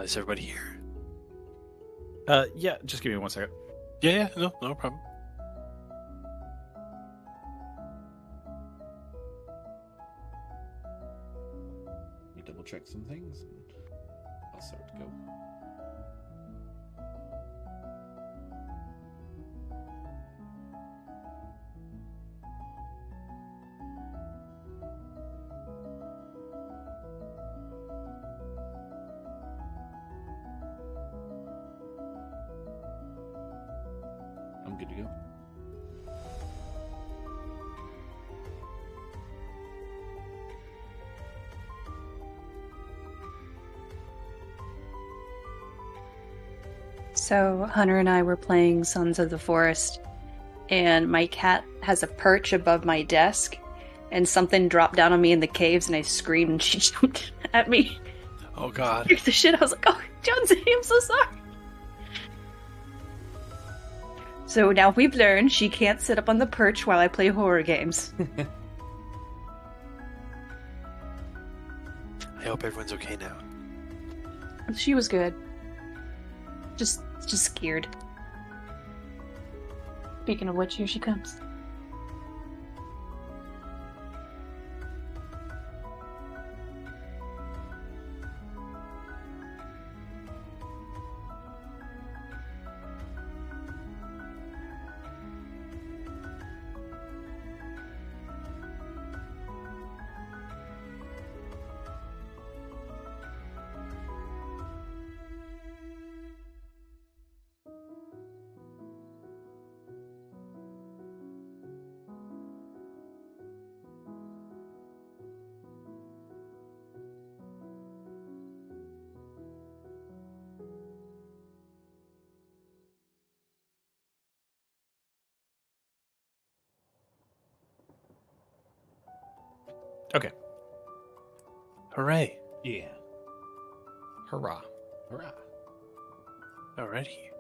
Is everybody here? Yeah, just give me 1 second. Yeah, no problem. Let me double check some things and I'll start to go. I'm good to go. So Hunter and I were playing Sons of the Forest, and my cat has a perch above my desk, and something dropped down on me in the caves, and I screamed, and she jumped at me. Oh God. Freaked the shit. I was like, "Oh, Jonesy, I'm so sorry." So now we've learned she can't sit up on the perch while I play horror games. I hope everyone's okay now. She was good. Just scared. Speaking of which, here she comes. Okay. Hooray. Yeah. Hurrah. Hurrah. Alrighty.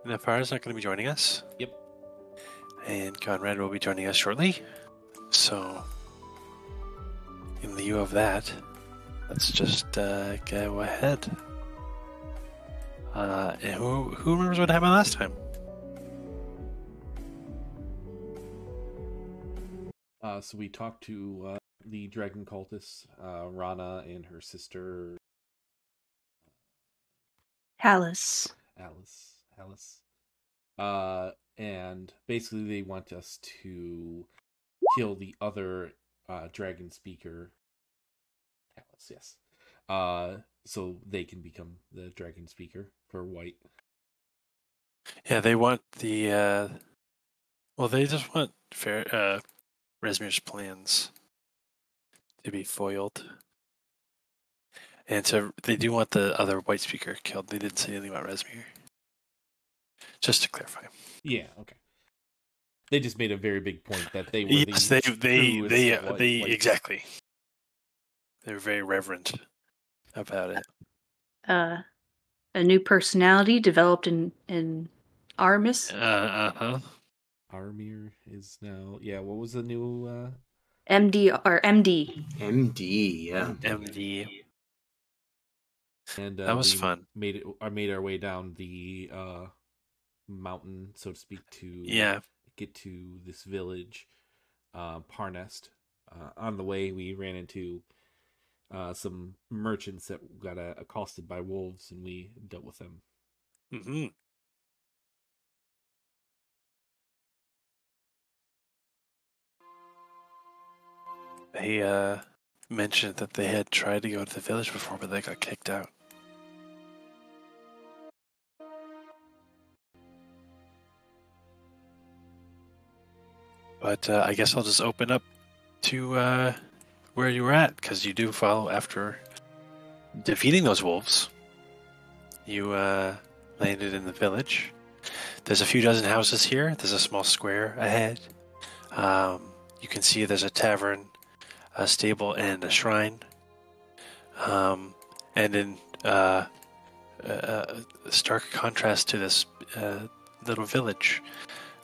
Nafara's not going to be joining us. Yep. And Conrad will be joining us shortly. So, in lieu of that, let's just go ahead. And who remembers what happened last time? So we talked to the dragon cultist, Rana, and her sister Alice. Alice. And basically they want us to kill the other dragon speaker, Alice, yes. So they can become the dragon speaker for White. Yeah, they want the well, they just want Resmir's plans to be foiled. And so they do want the other white speaker killed. They didn't say anything about Resmir. Just to clarify. Yeah, okay. They just made a very big point that they were yes, they exactly. They were very reverent about it. A new personality developed in Armis. Armir is now, what was the new MD. MD, yeah. MD. And that was fun. Made our way down the mountain, so to speak, to get to this village, Parnest. On the way, we ran into some merchants that got accosted by wolves, and we dealt with them. Mm-hmm. They mentioned that they had tried to go to the village before, but they got kicked out. But I guess I'll just open up to where you were at, because you do follow after defeating those wolves. You landed in the village. There's a few dozen houses here. There's a small square ahead. You can see there's a tavern, a stable, and a shrine. And in stark contrast to this little village,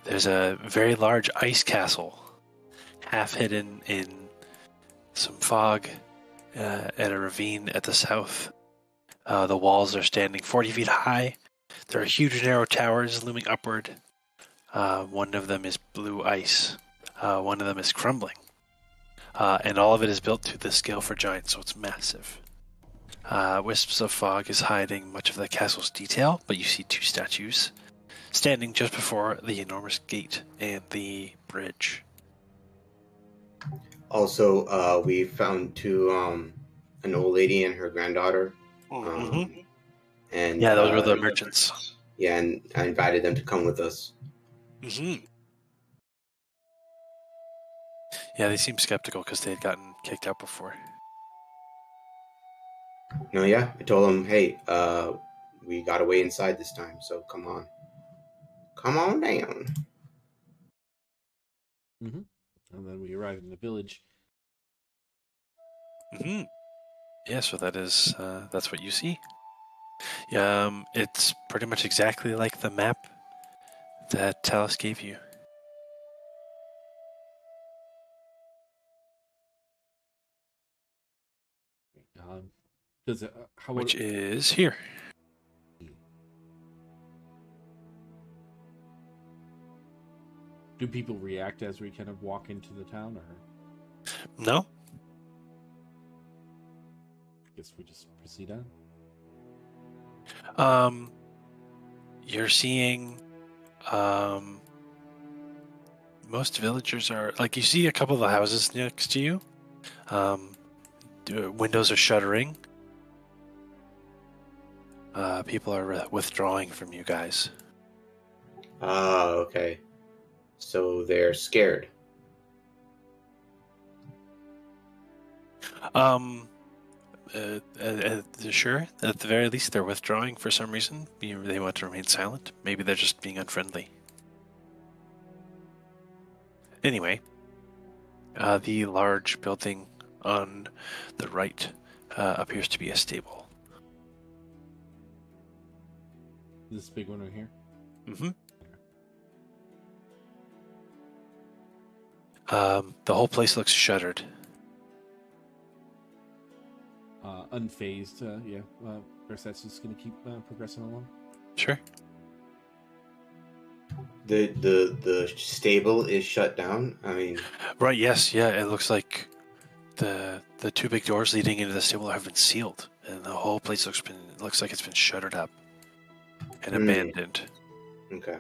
there's a very large ice castle, half hidden in some fog, at a ravine at the south. The walls are standing 40 feet high. There are huge narrow towers looming upward. One of them is blue ice. One of them is crumbling. And all of it is built to the scale for giants, so it's massive. Wisps of fog is hiding much of the castle's detail, but you see two statues standing just before the enormous gate and the bridge. Also, we found an old lady and her granddaughter. And yeah, those were the merchants. Yeah, and I invited them to come with us. Mm-hmm. Yeah, they seemed skeptical because they had gotten kicked out before. No, yeah, I told them, hey, we got away inside this time, so come on down. Mm-hmm. And then we arrived in the village. Mm-hmm. Yeah, so that's what you see. It's pretty much exactly like the map that Talus gave you. Which is here. Do people react as we kind of walk into the town, or no? I guess we just proceed on. You're seeing, most villagers are like you see a couple of the houses next to you. Windows are shuttering. People are withdrawing from you guys. Okay. So they're scared. Sure. At the very least, they're withdrawing for some reason. They want to remain silent. Maybe they're just being unfriendly. Anyway, the large building on the right appears to be a stable. This big one right here? Mm-hmm. The whole place looks shuttered. Unfazed, yeah. ERSATZ is going to keep progressing along. Sure. The stable is shut down. I mean, right? Yes, yeah. It looks like the two big doors leading into the stable have been sealed, and the whole place looks like it's been shuttered up and abandoned. Okay.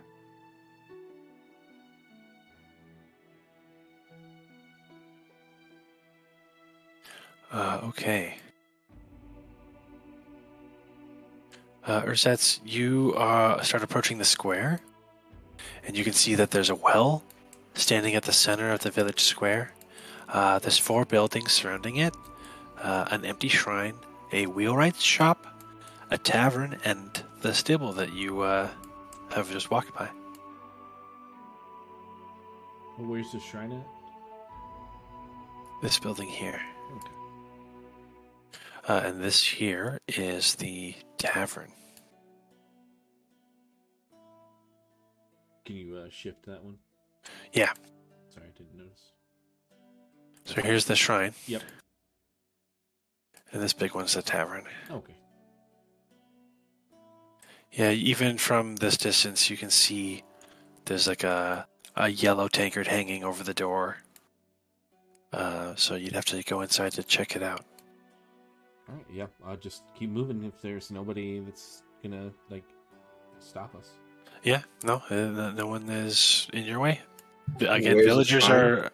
Okay. ERSATZ, you start approaching the square, and you can see that there's a well standing at the center of the village square. There's 4 buildings surrounding it, an empty shrine, a wheelwright's shop, a tavern, and the stable that you have just walked by. Well, where's the shrine at? This building here. Okay. And this here is the tavern. Can you shift that one? Yeah. Sorry, I didn't notice. So here's the shrine. Yep. And this big one's the tavern. Okay. Yeah, even from this distance, you can see there's like a yellow tankard hanging over the door. So you'd have to go inside to check it out. All right, yeah. I'll just keep moving if there's nobody that's gonna stop us. Yeah, no one is in your way. Again, Where's villagers are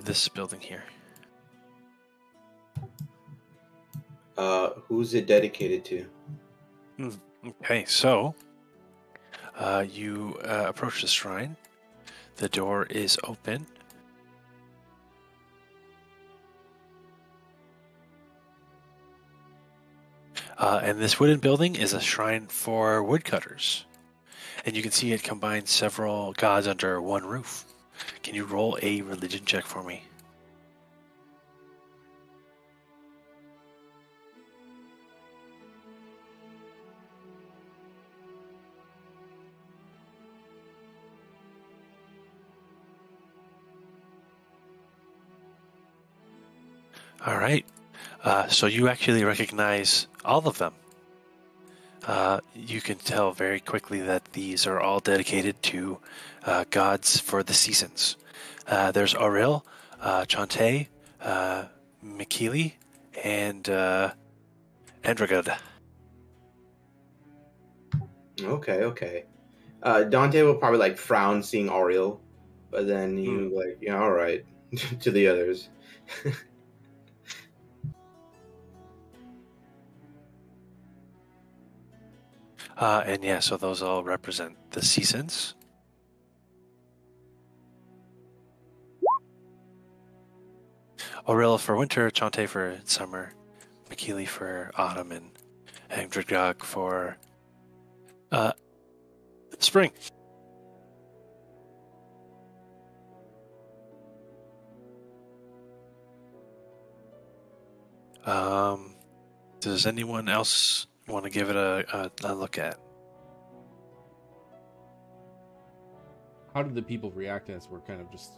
this building here. Who's it dedicated to? Okay, so you approach the shrine. The door is open. And this wooden building is a shrine for woodcutters. And you can see it combines several gods under one roof. Can you roll a religion check for me? All right. So you actually recognize all of them. You can tell very quickly that these are all dedicated to gods for the seasons. There's Auril, Chante, Mikili, and Andragod. Okay. Dante will probably like frown seeing Auriel, but then you like, yeah, all right, to the others. And yeah, so those all represent the seasons. Auril for winter, Chante for summer, Mikili for autumn, and Andragog for spring. Does anyone else want to give it a look at? How did the people react as we're kind of just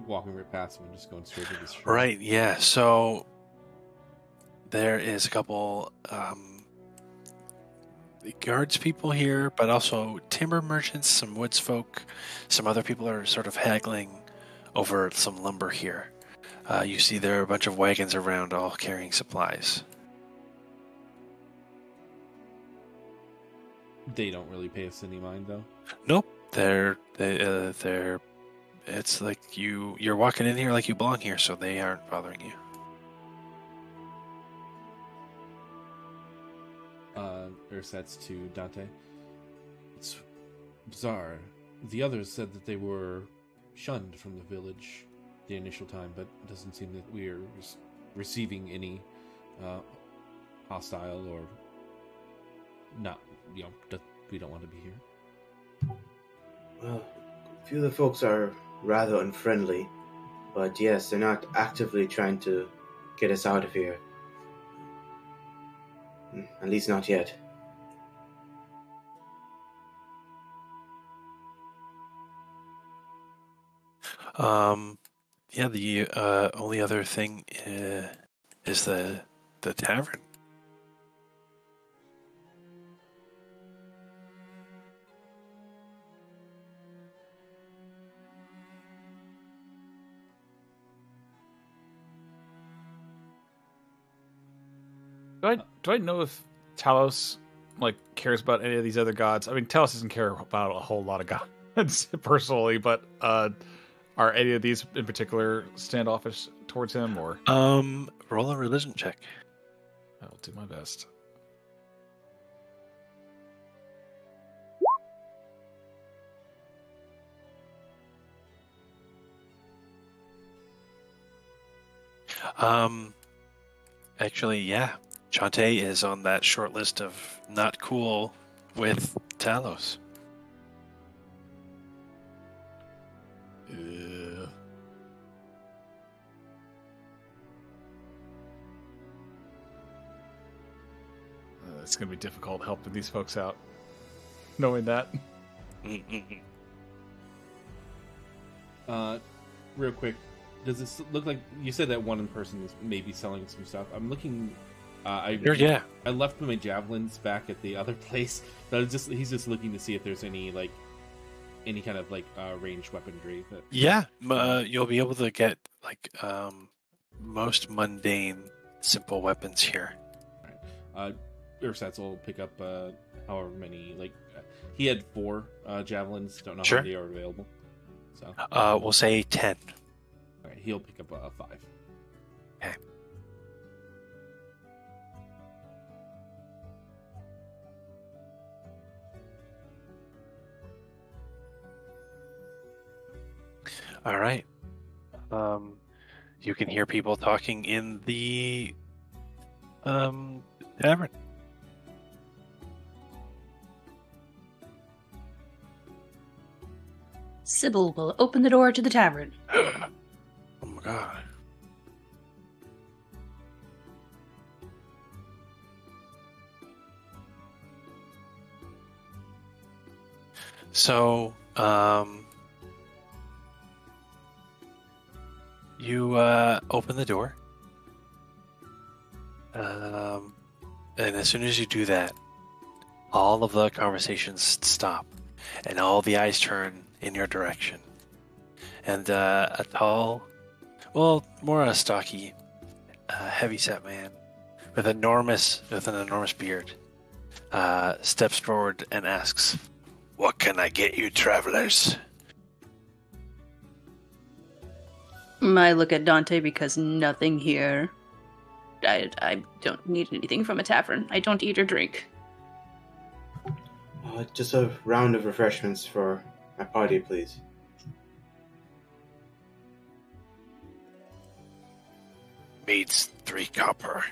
walking right past them and just going straight to the street? Right, yeah. So there is a couple guards people here, but also timber merchants, some woods folk, some other people are sort of haggling over some lumber here. You see there are a bunch of wagons around, all carrying supplies. They don't really pay us any mind, though. Nope, they're it's like you're walking in here like you belong here, so they aren't bothering you. ERSATZ to Dante. It's bizarre. The others said that they were shunned from the village the initial time, but it doesn't seem that we are receiving any hostile or not. We don't want to be here. Well, a few of the folks are rather unfriendly, but yes, they're not actively trying to get us out of here. At least not yet. Yeah, the only other thing is the tavern. Do I know if Talos cares about any of these other gods? I mean, Talos doesn't care about a whole lot of gods personally, but are any of these in particular standoffish towards him, or roll a religion check. I'll do my best. Actually, yeah. Chante is on that short list of not cool with Talos. It's going to be difficult helping these folks out, knowing that. Real quick, does this look like you said that one person is maybe selling some stuff? I'm looking. I left my javelins back at the other place. So he's just looking to see if there's any kind of ranged weaponry. You'll be able to get most mundane, simple weapons here. All right. ERSATZ will pick up however many. He had 4 javelins. Don't know how many are available. So we'll say 10. All right, he'll pick up 5. Okay. All right. You can hear people talking in the tavern. CYBEL will open the door to the tavern. Oh my god. So, you open the door, And as soon as you do that, all of the conversations stop, and all the eyes turn in your direction. And a tall, well, more a stocky, heavy-set man with an enormous beard steps forward and asks, "What can I get you, travelers?" I look at Dante because nothing here. I don't need anything from a tavern. I don't eat or drink. Just a round of refreshments for my party, please. Mead's 3 copper.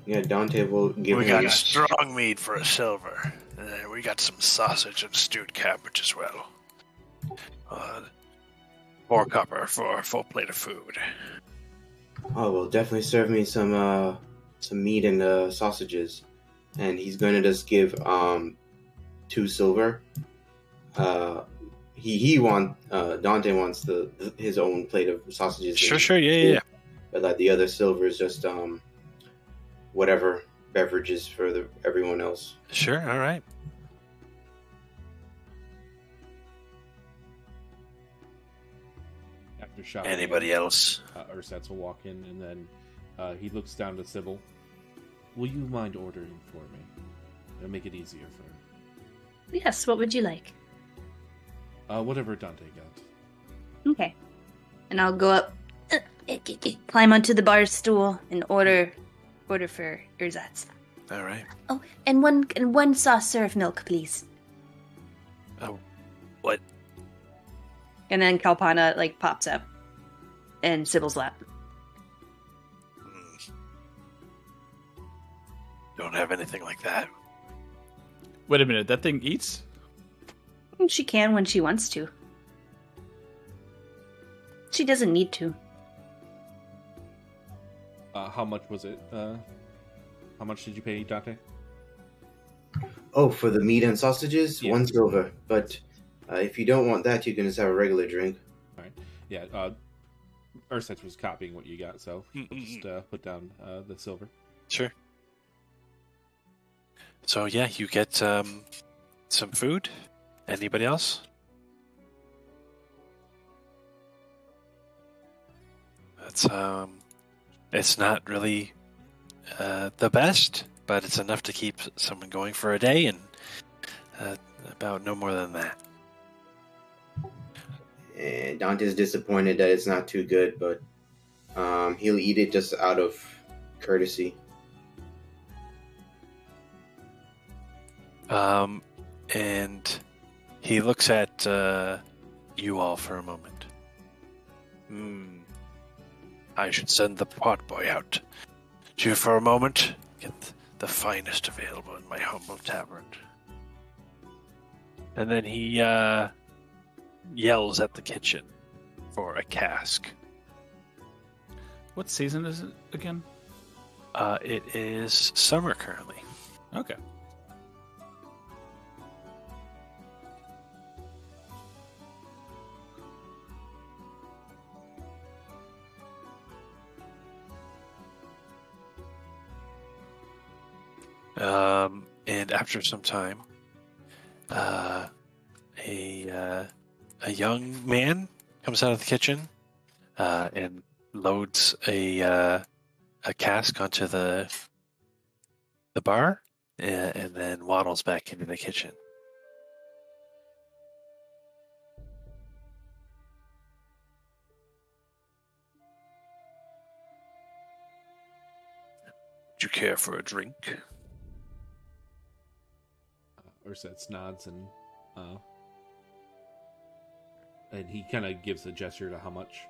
Yeah, Dante will give We him... got a strong mead for a silver. We got some sausage and stewed cabbage as well. 4 copper for a full plate of food. Oh, well, definitely serve me some meat and sausages. And he's going to just give 2 silver. Dante wants his own plate of sausages. Sure, yeah. But the other silver is just whatever beverages for everyone else. Sure, all right. After shopping, Anybody else? ERSATZ will walk in, and then he looks down to CYBEL. Will you mind ordering for me? It'll make it easier for her. Yes, what would you like? Whatever Dante got. Okay. And I'll go up, climb onto the bar stool, and order for ERSATZ. All right. Oh, and one saucer of milk, please. Oh, what? And then Kalpana pops up in Sybil's lap. Don't have anything like that. Wait a minute, that thing eats? She can when she wants to. She doesn't need to. How much was it? How much did you pay, Dante? Oh, for the meat and sausages? Yeah. 1 silver. But if you don't want that, you can just have a regular drink. All right. Yeah, ERSATZ was copying what you got, so just put down the silver. Sure. So yeah, you get some food. Anybody else? That's it's not really the best, but it's enough to keep someone going for a day, and about no more than that. And Dante's disappointed that it's not too good, but he'll eat it just out of courtesy. And he looks at you all for a moment. I should send the pot boy out to for a moment. Get the finest available in my humble tavern. And then he yells at the kitchen for a cask. What season is it again? It is summer currently. Okay. And after some time, a young man comes out of the kitchen and loads a cask onto the bar, and then waddles back into the kitchen. Would you care for a drink? ERSATZ nods and he kind of gives a gesture to how much.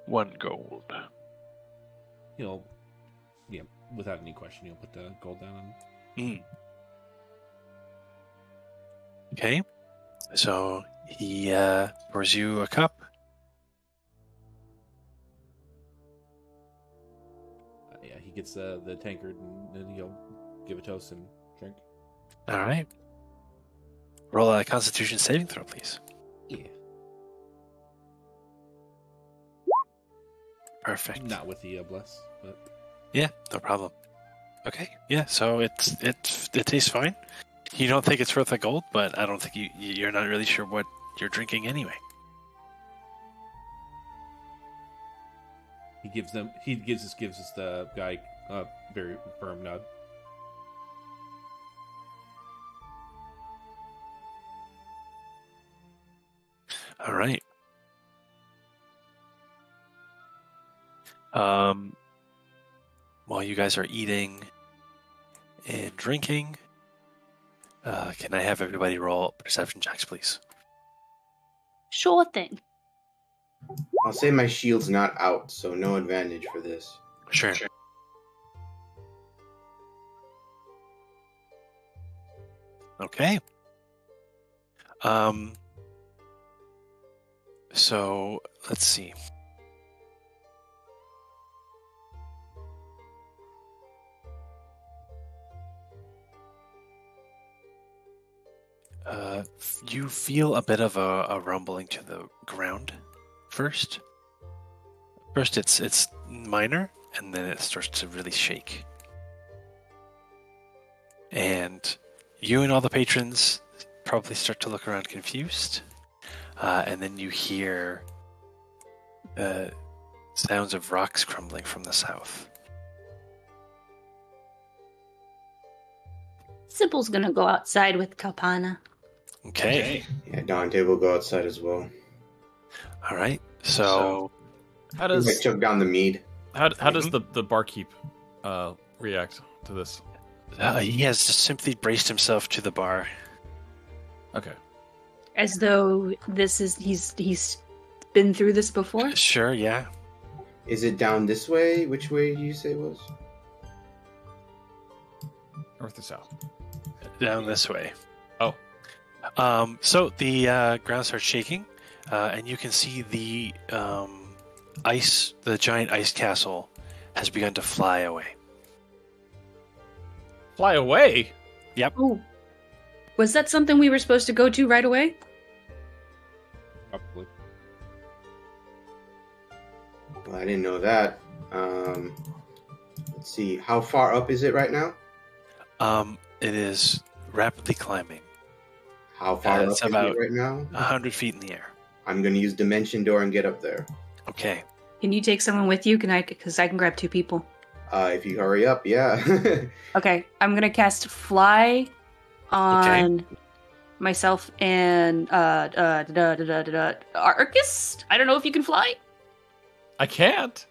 1 gold. He'll, without any question, he'll put the gold down. Okay, so he pours you a cup. He gets the tankard, and then he'll give a toast and drink. All right. Roll a Constitution saving throw, please. Yeah. Perfect. Not with the bless, but yeah, no problem. Okay, yeah. So it tastes fine. You don't think it's worth a gold, but I don't think you're not really sure what you're drinking anyway. he gives us the guy a very firm nod. All right. While you guys are eating and drinking, can I have everybody roll perception checks, please? Sure thing. I'll say my shield's not out, so no advantage for this. Sure. Okay. So let's see. You feel a bit of a rumbling to the ground first. First, it's minor, and then it starts to really shake. And you and all the patrons probably start to look around confused. And then you hear sounds of rocks crumbling from the south. Sybil's gonna go outside with Kalpana. Okay. Yeah, Dante will go outside as well. All right. So how I does chug down the mead. how does the barkeep react to this? he has just simply braced himself to the bar. Okay. As though he's been through this before? Sure, yeah. Is it down this way? Which way did you say it was? North or south? Down this way. Oh. So the ground starts shaking, and you can see the giant ice castle has begun to fly away. Fly away? Yep. Oh. Was that something we were supposed to go to right away? Probably. Well, I didn't know that. Let's see. How far up is it right now? It is rapidly climbing. How far up it's is about it right now? 100 feet in the air. I'm going to use Dimension Door and get up there. Okay. Can you take someone with you? Because I can grab 2 people. If you hurry up, yeah. Okay, I'm gonna cast Fly on myself and Arcus. I don't know if you can fly. I can't.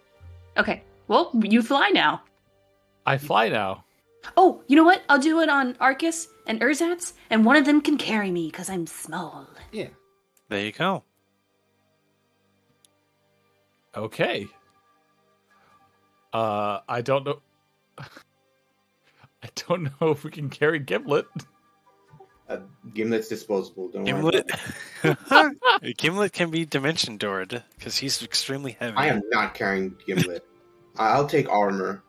Okay, well, you fly now. I fly now. Oh, you know what? I'll do it on Arcus and ERSATZ, and one of them can carry me because I'm small. Yeah. There you go. Okay. I don't know. I don't know if we can carry Gimlet. Gimlet's disposable. Don't worry. Gimlet. Gimlet can be dimension doored because he's extremely heavy. I am not carrying Gimlet. I'll take AURUMER.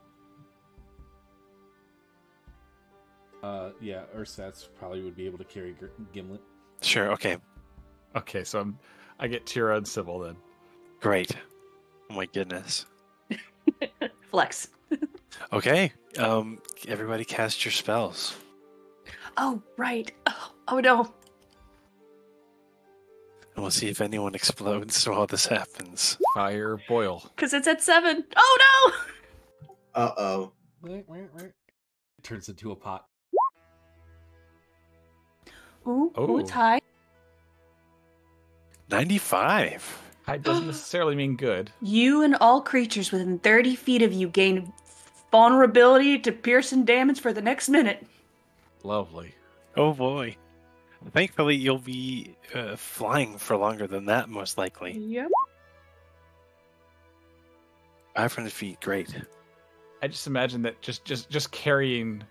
Yeah, ERSATZ probably would be able to carry Gimlet. Sure. Okay. Okay, so I get TYURA and CYBEL then. Great. Oh my goodness. Flex. Okay. Everybody cast your spells. Oh, right. Oh no. And we'll see if anyone explodes while this happens. Fire boil. Because it's at 7. Oh no! Uh-oh. It turns into a pot. Ooh, Oh. it's high. 95. High doesn't necessarily mean good. You and all creatures within 30 feet of you gain vulnerability to piercing damage for the next minute. Lovely. Oh boy. Thankfully, you'll be flying for longer than that, most likely. Yep. 500 feet, great. I just imagine that just carrying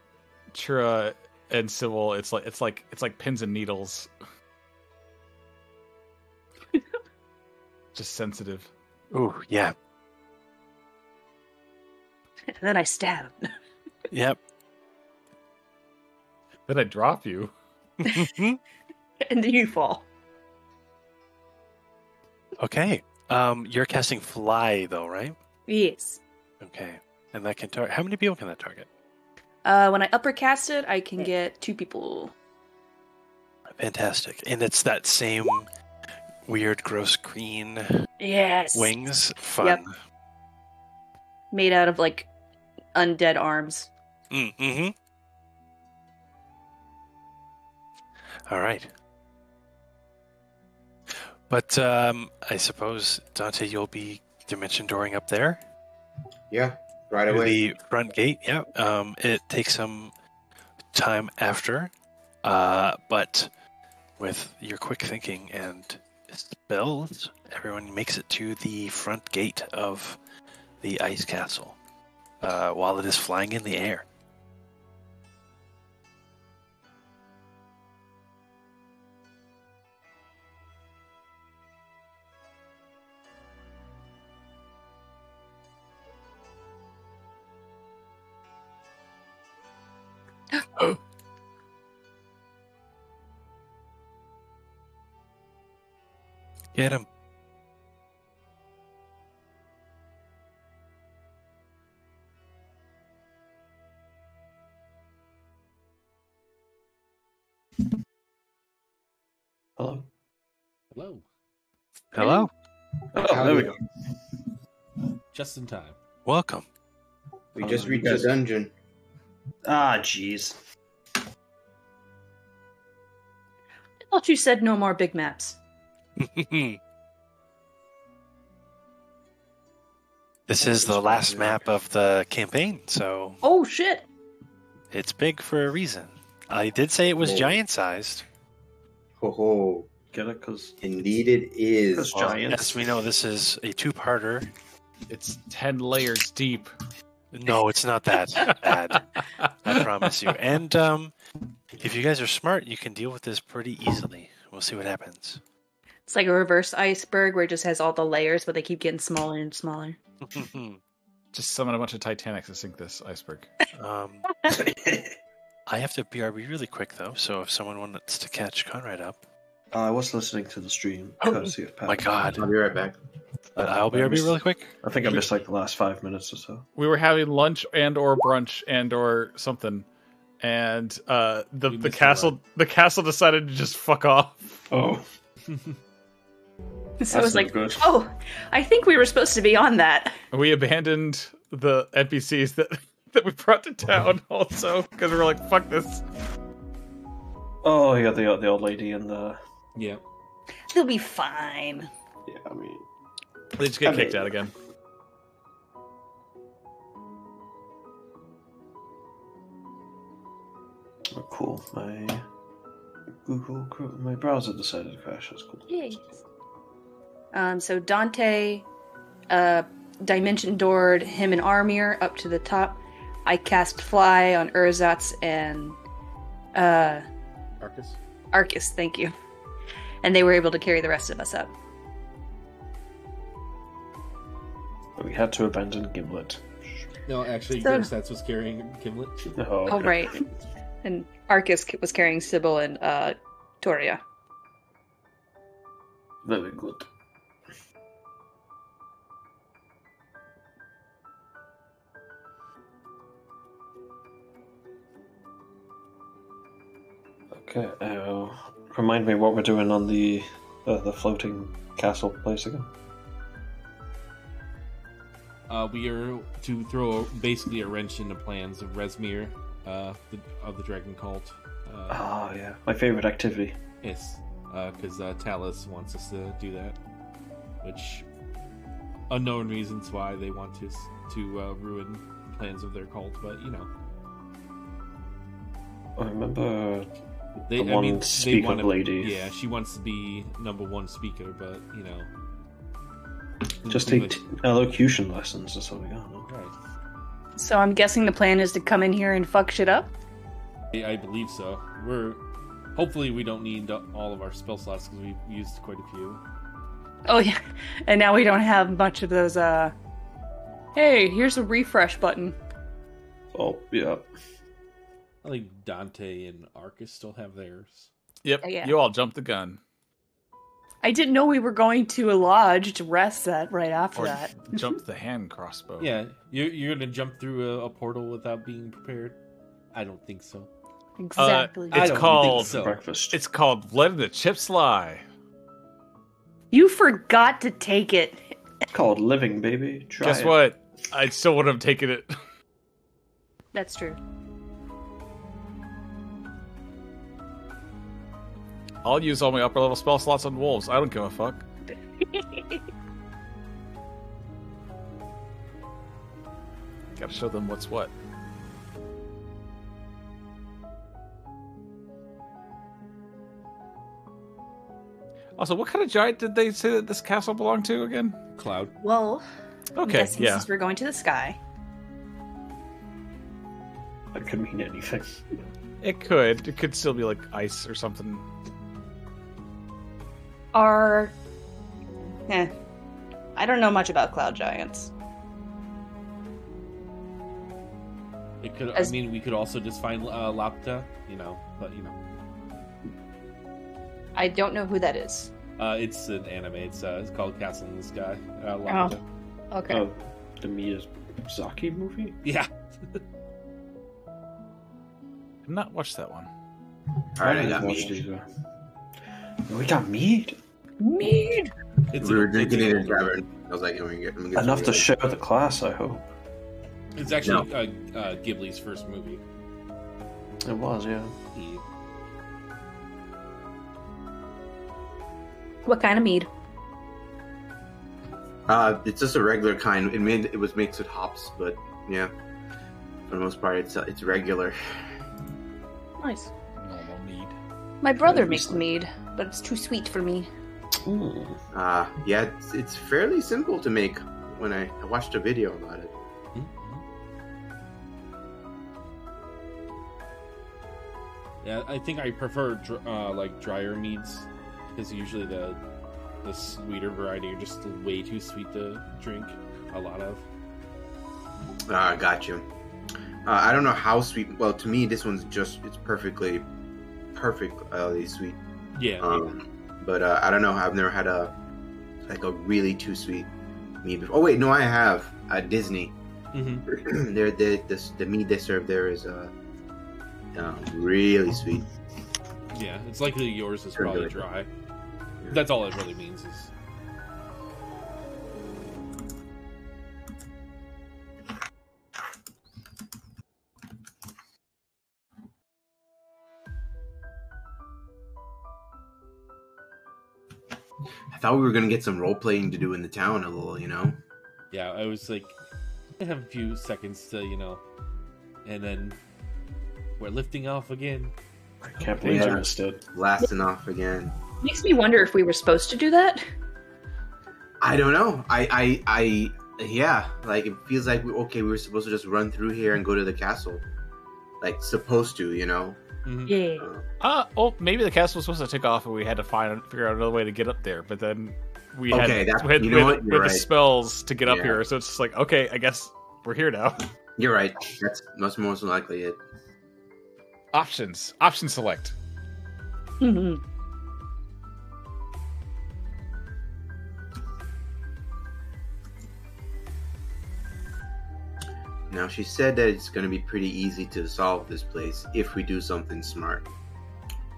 TYURA and CYBEL, it's like pins and needles. Just sensitive. Ooh, yeah. And then I stab. Yep. Then I drop you. And then you fall. Okay. You're casting Fly, though, right? Yes. Okay. And that can target. How many people can that target? When I uppercast it, I can get 2 people. Fantastic. And it's that same weird, gross green Yes. wings. Fun. Yep. Made out of, like, undead arms. Mm-hmm. All right. But I suppose, Dante, you'll be dimension dooring up there? Yeah, right To away. the front gate, yeah. It takes some time after, but with your quick thinking and spells, everyone makes it to the front gate of the ice castle while it is flying in the air. Get him. Hello. Hello. Hello. Oh, there we go. Just in time. Welcome. We just you reached guys- the dungeon. Ah, jeez. I thought you said no more big maps. This is the last map of the campaign, so Oh, shit! it's big for a reason. I did say it was Whoa. giant-sized. Ho ho. Get it? Because Indeed it is. giants. Yes, we know this is a two-parter. It's 10 layers deep. No, it's not that bad. I promise you. And if you guys are smart, you can deal with this pretty easily. We'll see what happens. It's like a reverse iceberg where it just has all the layers, but they keep getting smaller and smaller. Just summon a bunch of Titanics to sink this iceberg. I have to BRB really quick, though, so if someone wants to catch Conrad up... I was listening to the stream, courtesy of Pat. My God. I'll be right back. I'll BRB really quick. I think I missed like the last 5 minutes or so. We were having lunch and or brunch and or something, and the castle decided to just fuck off. Oh, So I was not like, good. oh, I think we were supposed to be on that. We abandoned the NPCs that we brought to town also because we were like, fuck this. Oh, yeah, the old lady and the... Yeah. They'll be fine. Yeah, I mean... They just get Okay. kicked out again. Oh, cool. My browser decided to crash. That's cool. Yay. So Dante dimension doored him and Armir up to the top. I cast Fly on ERSATZ and Arcus? Arcus, thank you. And they were able to carry the rest of us up. But we had to abandon Gimlet. No, actually, So- ERSATZ was carrying Gimlet. Oh, Oh, okay. right. And Arcus was carrying CYBEL and Toria. Very good. Okay, remind me what we're doing on the floating castle place again. We are to throw basically a wrench in the plans of Resmir, of the Dragon Cult. Oh yeah, my favorite activity. Yes, because Talus wants us to do that, which unknown reasons why they want to ruin plans of their cult, but you know. I remember They, the one speaker wanna, lady. Yeah, she wants to be number one speaker, but you know, Just pretty take elocution lessons. That's all we got. No? much- right. So I'm guessing the plan is to come in here and fuck shit up? I believe so. Hopefully we don't need all of our spell slots because we've used quite a few. Oh, yeah. And now we don't have much of those, hey, here's a refresh button. Oh yeah. I think Dante and Arcus still have theirs. Yep, Yeah. you all jumped the gun. I didn't know we were going to a lodge to rest that right after Or that. jump the hand crossbow. Yeah, you're gonna jump through a portal without being prepared? I don't think so. Exactly. I It's don't called. think so. Breakfast. It's called letting the chips lie. You forgot to take it. It's called living, baby. Try Guess it. what? I still would have taken it. That's true. I'll use all my upper level spell slots on wolves. I don't give a fuck. Gotta show them what's what. Also, what kind of giant did they say that this castle belonged to again? Cloud. Well, I'm Okay, guessing yeah. since we're going to the sky. That could mean anything. It could. It could still be like ice or something. I don't know much about cloud giants. It could. As- I mean, we could also just find Lapta, but I don't know who that is. it's an anime. It's called Castle in the Sky. Lapta. Okay. Oh, the Miyazaki movie? Yeah. I've not watched that one. All right, I haven't got watched mead. either. We got mead. Mead. We were drinking it in a tavern. I was like, I'm gonna get Enough some to mead. share the class, I hope. It's actually Ghibli's first movie. It was, yeah. What kind of mead? It's just a regular kind. It was mixed with hops, but yeah, for the most part, it's regular. Nice. Normal mead. My brother Yeah, makes it's like- mead, but it's too sweet for me. Mm. Yeah, it's fairly simple to make. When I watched a video about it. Yeah, I think I prefer drier meads because usually the sweeter variety are just way too sweet to drink a lot of. Got you. I don't know how sweet. Well, to me, this one's it's perfectly sweet. Yeah. But I don't know. I've never had a really too sweet mead before. Oh wait, no, I have at Disney. Mm-hmm. The mead they serve there is really sweet. Yeah, it's likely yours is Sure, probably good. dry. That's all it really means is. I thought we were gonna get some role playing to do in the town a little, Yeah, I was like, I have a few seconds to, and then we're lifting off again. I can't believe I missed it. Blasting off again. Makes me wonder if we were supposed to do that. I don't know. Yeah, like it feels like we were supposed to just run through here and go to the castle, like supposed to, Mhm. Yeah. Maybe the castle was supposed to take off and we had to figure out another way to get up there, but then we had You're right. spells to get up Yeah. here, so it's just like, okay, I guess we're here now. You're right. That's most likely it. Option select. Mhm. Now she said that it's going to be pretty easy to solve this place if we do something smart.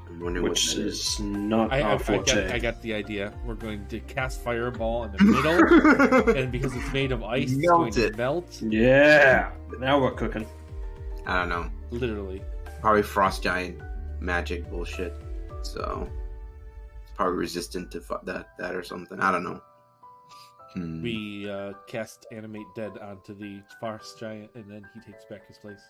I'm wondering Which what that is. is not our forte. I got the idea. We're going to cast Fireball in the middle, and because it's made of ice, it's going to melt. Yeah! Now we're cooking. I don't know. Literally. Probably frost giant magic bullshit. So it's probably resistant to that or something. I don't know. We cast Animate Dead onto the Frost Giant, and then he takes back his place.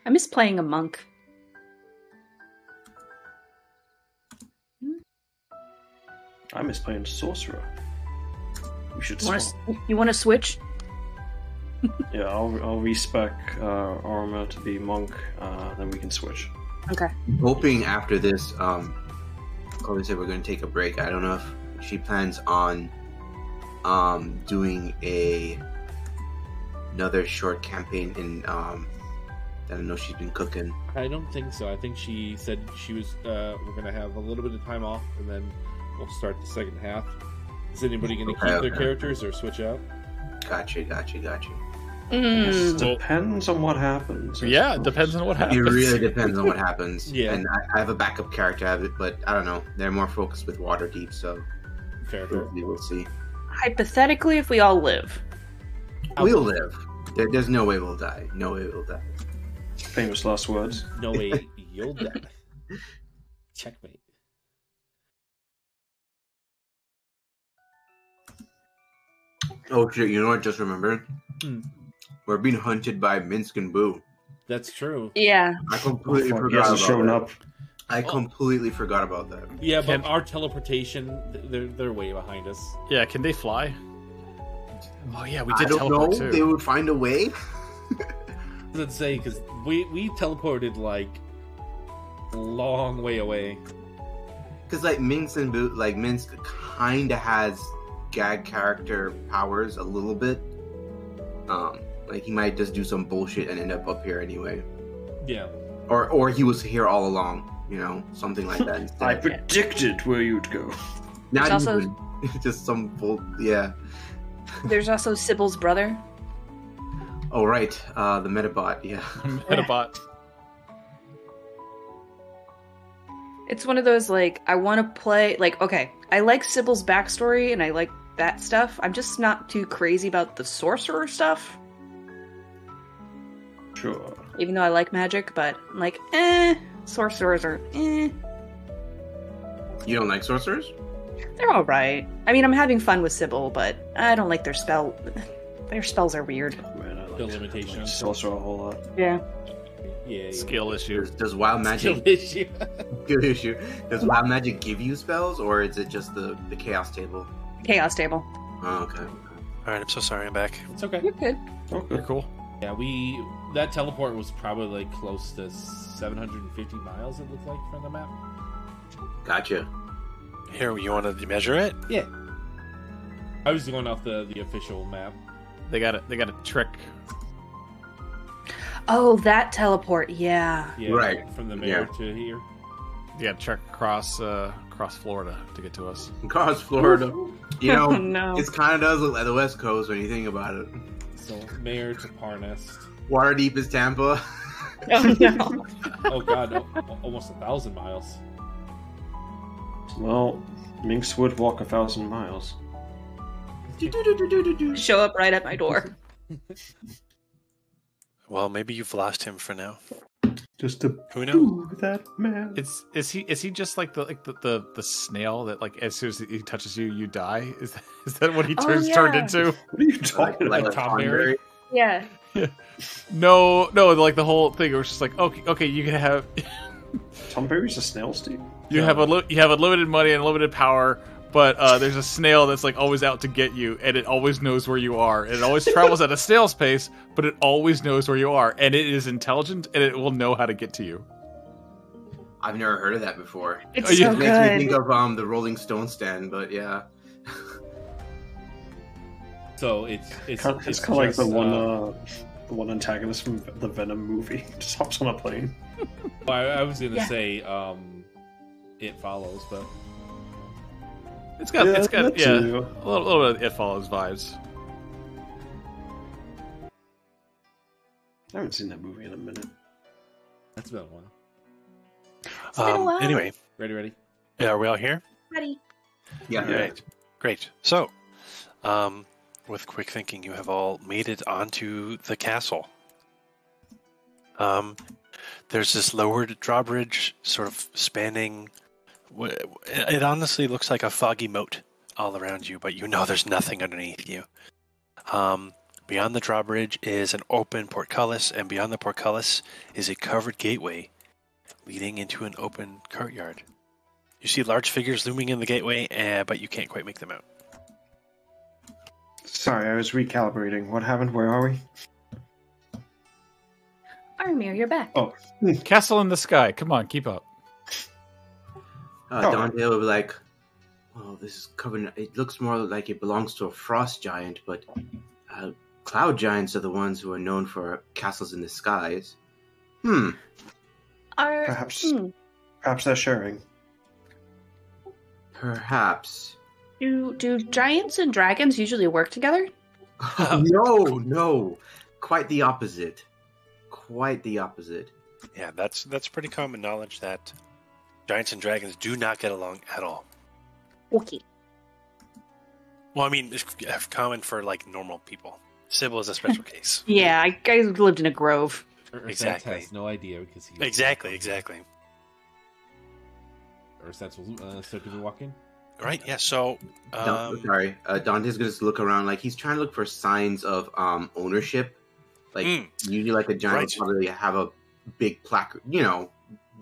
I miss playing a monk. I miss playing Sorcerer. We should swap. You want to switch? Yeah, I'll respec AURUMER to be monk, then we can switch. Okay. Hoping after this, Chloe said we're going to take a break. I don't know if she plans on doing another short campaign in that I know she's been cooking? I don't think so. I think she said she was. We're gonna have a little bit of time off, and then we'll start the second half. Is anybody gonna keep their characters or switch out? Gotcha. It depends on what happens. Yeah, it depends on what happens. It really depends on what happens. Yeah. And I have a backup character, but I don't know. They're more focused with Waterdeep, so Fair. we'll see. Hypothetically, if we all live. We'll live. There's no way we'll die. Famous last words. No way, you'll die. Checkmate. Oh shit! You know what? I just remembered. We're being hunted by Minsk and Boo. That's true. Yeah. I completely He forgot hasn't about shown that. up. I completely forgot about that. Yeah, but our teleportation, they're way behind us. Yeah, can they fly? Oh yeah, we I did don't teleport know. too. They would find a way. Let's say because we teleported like a long way away. Because like Minsk and Boo, like Minsk kind of has gag character powers a little bit. Like he might just do some bullshit and end up here anyway. Yeah. Or he was here all along. You know, something like that. Instead. I predicted where you'd go. Not There's even just some bull. Yeah. There's also Sybil's brother. Oh right, the Metabot. Yeah. Metabot. It's one of those, like, I want to play, like, okay, I like Sybil's backstory and I like that stuff. I'm just not too crazy about the sorcerer stuff. Sure. Even though I like magic, but I'm like, sorcerers are, You don't like sorcerers? They're alright. I mean, I'm having fun with Sybil, but I don't like their spell. Their spells are weird. Man, I The like limitations. sorcerer a whole lot. Yeah. Yeah. Skill issue. Does wild magic? Skill issue. Good issue. Does wild magic give you spells, or is it just the chaos table? Chaos table. Oh, okay. All right, I'm so sorry. I'm back. It's okay. You're good. You're cool. Yeah, that teleport was probably like close to 750 miles. It looked like from the map. Gotcha. Here, you want to measure it? Yeah. I was going off the official map. They got a trick. Oh, that teleport, yeah. Yeah, Right. From the mayor to here. They got a trick across Florida to get to us. Across Florida. You know, No. it kind of does look like the West Coast when you think about it. So mayor to Parnest. Waterdeep is Tampa. Oh, no. Oh god, almost 1,000 miles. Well, Minx would walk 1,000 miles. Show up right at my door. Well, maybe you've lost him for now. Just to Who knows? prove that man. Is he just like the snail that, like, as soon as he touches you, you die? Is that what he turned into? What are you talking Like about? a Thornberry. Yeah. No, like the whole thing. It was just like, okay, you can have Tom Berry's a snail, Steve? you have unlimited money and unlimited power, but there's a snail that's like always out to get you, and it always knows where you are, and it always travels at a snail's pace, but it always knows where you are, and it is intelligent, and it will know how to get to you. I've never heard of that before. It's you- so It makes me good. think of the Rolling Stone stand, but yeah. So it's Kind of like just, the one antagonist from the Venom movie. Just hops on a plane. I was gonna Yeah. say It Follows, but It's got that a too. little bit of It Follows vibes. I haven't seen that movie in a minute. that's been a while. It's been a while. Anyway, Ready? are we all here? Ready. Yeah. Great. So, with quick thinking, you have all made it onto the castle. There's this lowered drawbridge sort of spanning. It honestly looks like a foggy moat all around you, but you know there's nothing underneath you. Beyond the drawbridge is an open portcullis, and beyond the portcullis is a covered gateway leading into an open courtyard. You see large figures looming in the gateway, but you can't quite make them out. Sorry, I was recalibrating. What happened? Where are we? Armir, you're back. Oh, Castle in the sky. Come on, keep up. Dante will be like, "Oh, this is covered. It looks more like it belongs to a frost giant, but cloud giants are the ones who are known for castles in the skies. Perhaps they're sharing. Perhaps. Do giants and dragons usually work together? No. Quite the opposite. Quite the opposite. Yeah, that's pretty common knowledge that giants and dragons do not get along at all. Okay. Well, I mean, it's common for like normal people. CYBEL is a special case. Yeah, I lived in a grove. Exactly. ERSATZ has no idea because he... Exactly. ERSATZ will start to walk in. Right, yeah, so... Dante's going to look around like he's trying to look for signs of ownership. Like, usually like a giant would probably have a big placard. You know,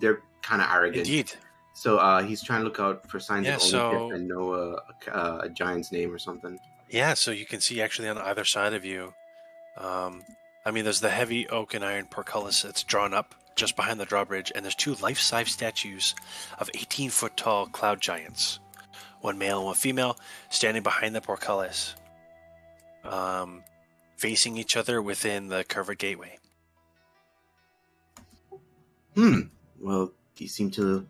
they're kind of arrogant. Indeed. So he's trying to look out for signs of ownership and know a giant's name or something. Yeah, so you can see actually on either side of you, I mean, there's the heavy oak and iron portcullis that's drawn up just behind the drawbridge, and there's two life-size statues of 18-foot-tall cloud giants, one male and one female, standing behind the portcullis, facing each other within the covered gateway. Well, you seem to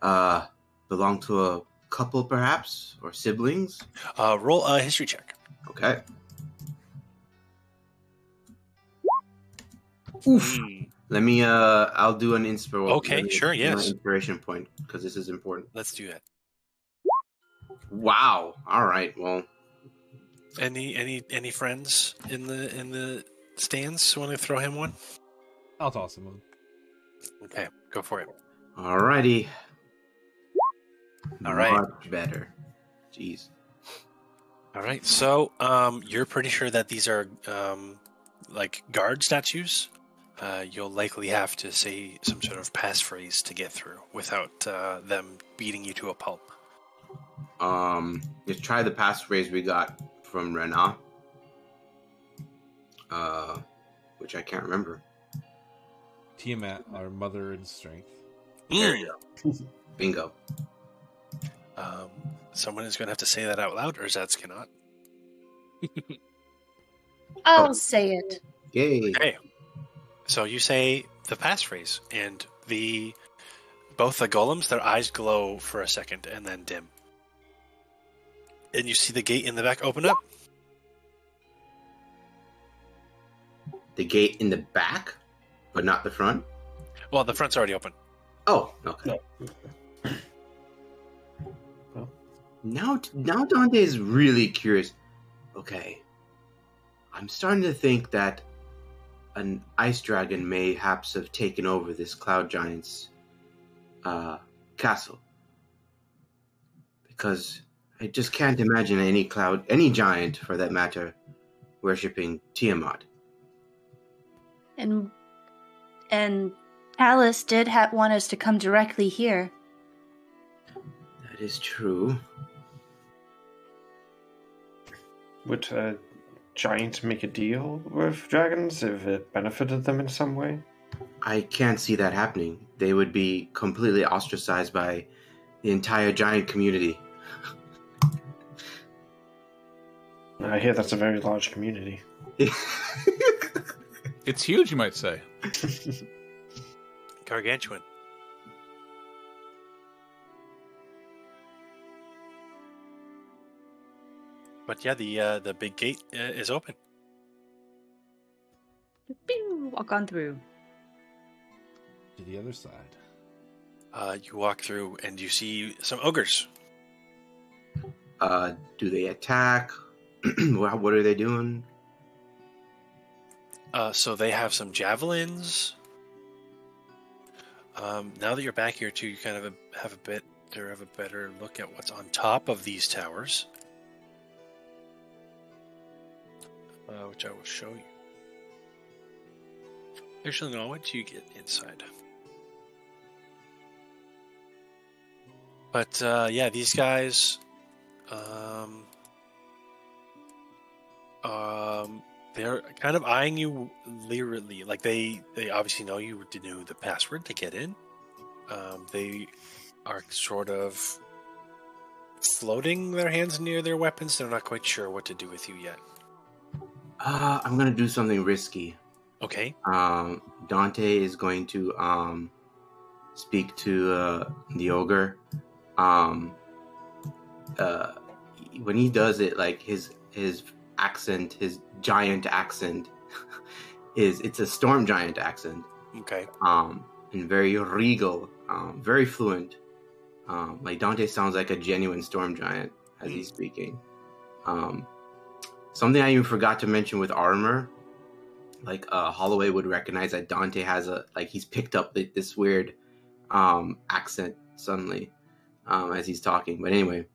belong to a couple, perhaps, or siblings. Roll a history check. Okay. Oof. Let me. I'll do an inspiration. Okay, sure. Yes. Inspiration point because this is important. Let's do that. Wow. All right. Well. Any friends in the stands? Want to throw him one? I'll toss him one. Okay, go for it. Alrighty. All right. Much better. Jeez. All right. So, you're pretty sure that these are like guard statues. You'll likely have to say some sort of passphrase to get through without them beating you to a pulp. Let's try the passphrase we got from Rena. Which I can't remember. Tiamat, our mother in strength. There you go. Bingo. Someone is going to have to say that out loud, or ERSATZ cannot. I'll say it. Yay. Okay. So you say the passphrase, and both the golems, their eyes glow for a second and then dim. And you see the gate in the back open up. The gate in the back, but not the front? Well, the front's already open. Oh, okay. Now Dante is really curious. Okay. I'm starting to think that an ice dragon may perhaps have taken over this cloud giant's castle. Because I just can't imagine any giant for that matter, worshipping Tiamat. And Alice did want us to come directly here. That is true. Would a giant make a deal with dragons if it benefited them in some way? I can't see that happening. They would be completely ostracized by the entire giant community. I hear that's a very large community. It's huge, you might say. Gargantuan. But yeah, the big gate is open. Walk on through. To the other side. You walk through and you see some ogres. Do they attack? What are they doing? So they have some javelins. Now that you're back here too, you kind of have a better look at what's on top of these towers. Which I will show you. Actually, no, once you get inside. But yeah, these guys, they're kind of eyeing you leeringly. Like they obviously know you knew the password to get in. They are sort of floating their hands near their weapons. They're not quite sure what to do with you yet. I'm gonna do something risky. Okay. Dante is going to speak to the ogre. When he does it, like his accent, his giant accent, it's a storm giant accent. Okay. And very regal, very fluent. Like Dante sounds like a genuine storm giant as he's speaking. Something I even forgot to mention with AURUMER, like Holloway would recognize that Dante has he's picked up this weird accent suddenly as he's talking. But anyway,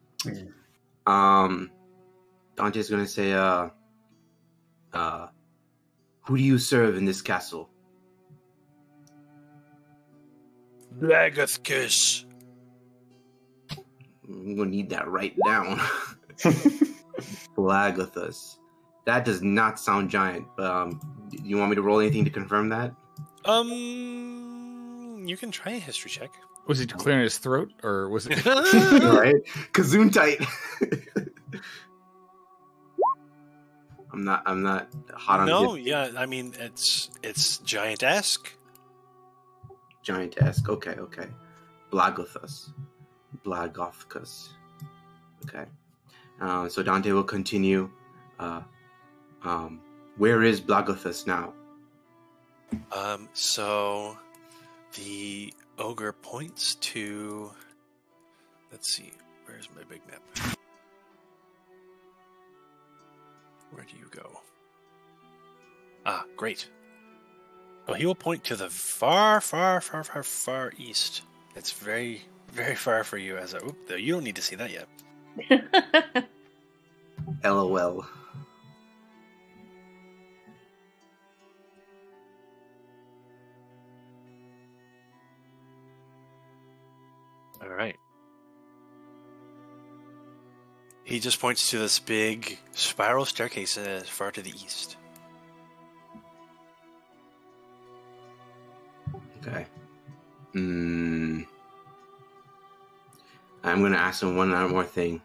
Dante's gonna say, who do you serve in this castle? Blagathkus. I'm gonna need that right down. Blagathus. That does not sound giant, but do you want me to roll anything to confirm that? You can try a history check. Was he clearing his throat, or was it? Right, Kazoon tight. I'm not hot on. No, yeah, I mean it's giant-esque. Giant-esque. Okay. Blagathus. Okay. So Dante will continue. Where is Blagathus now? So the ogre points to. Let's see. Where's my big map? Where do you go? Ah, great. Oh, he will point to the far east. It's very, very far for you. You don't need to see that yet. LOL. All right. He just points to this big spiral staircase far to the east. Okay. I'm gonna ask him one more thing.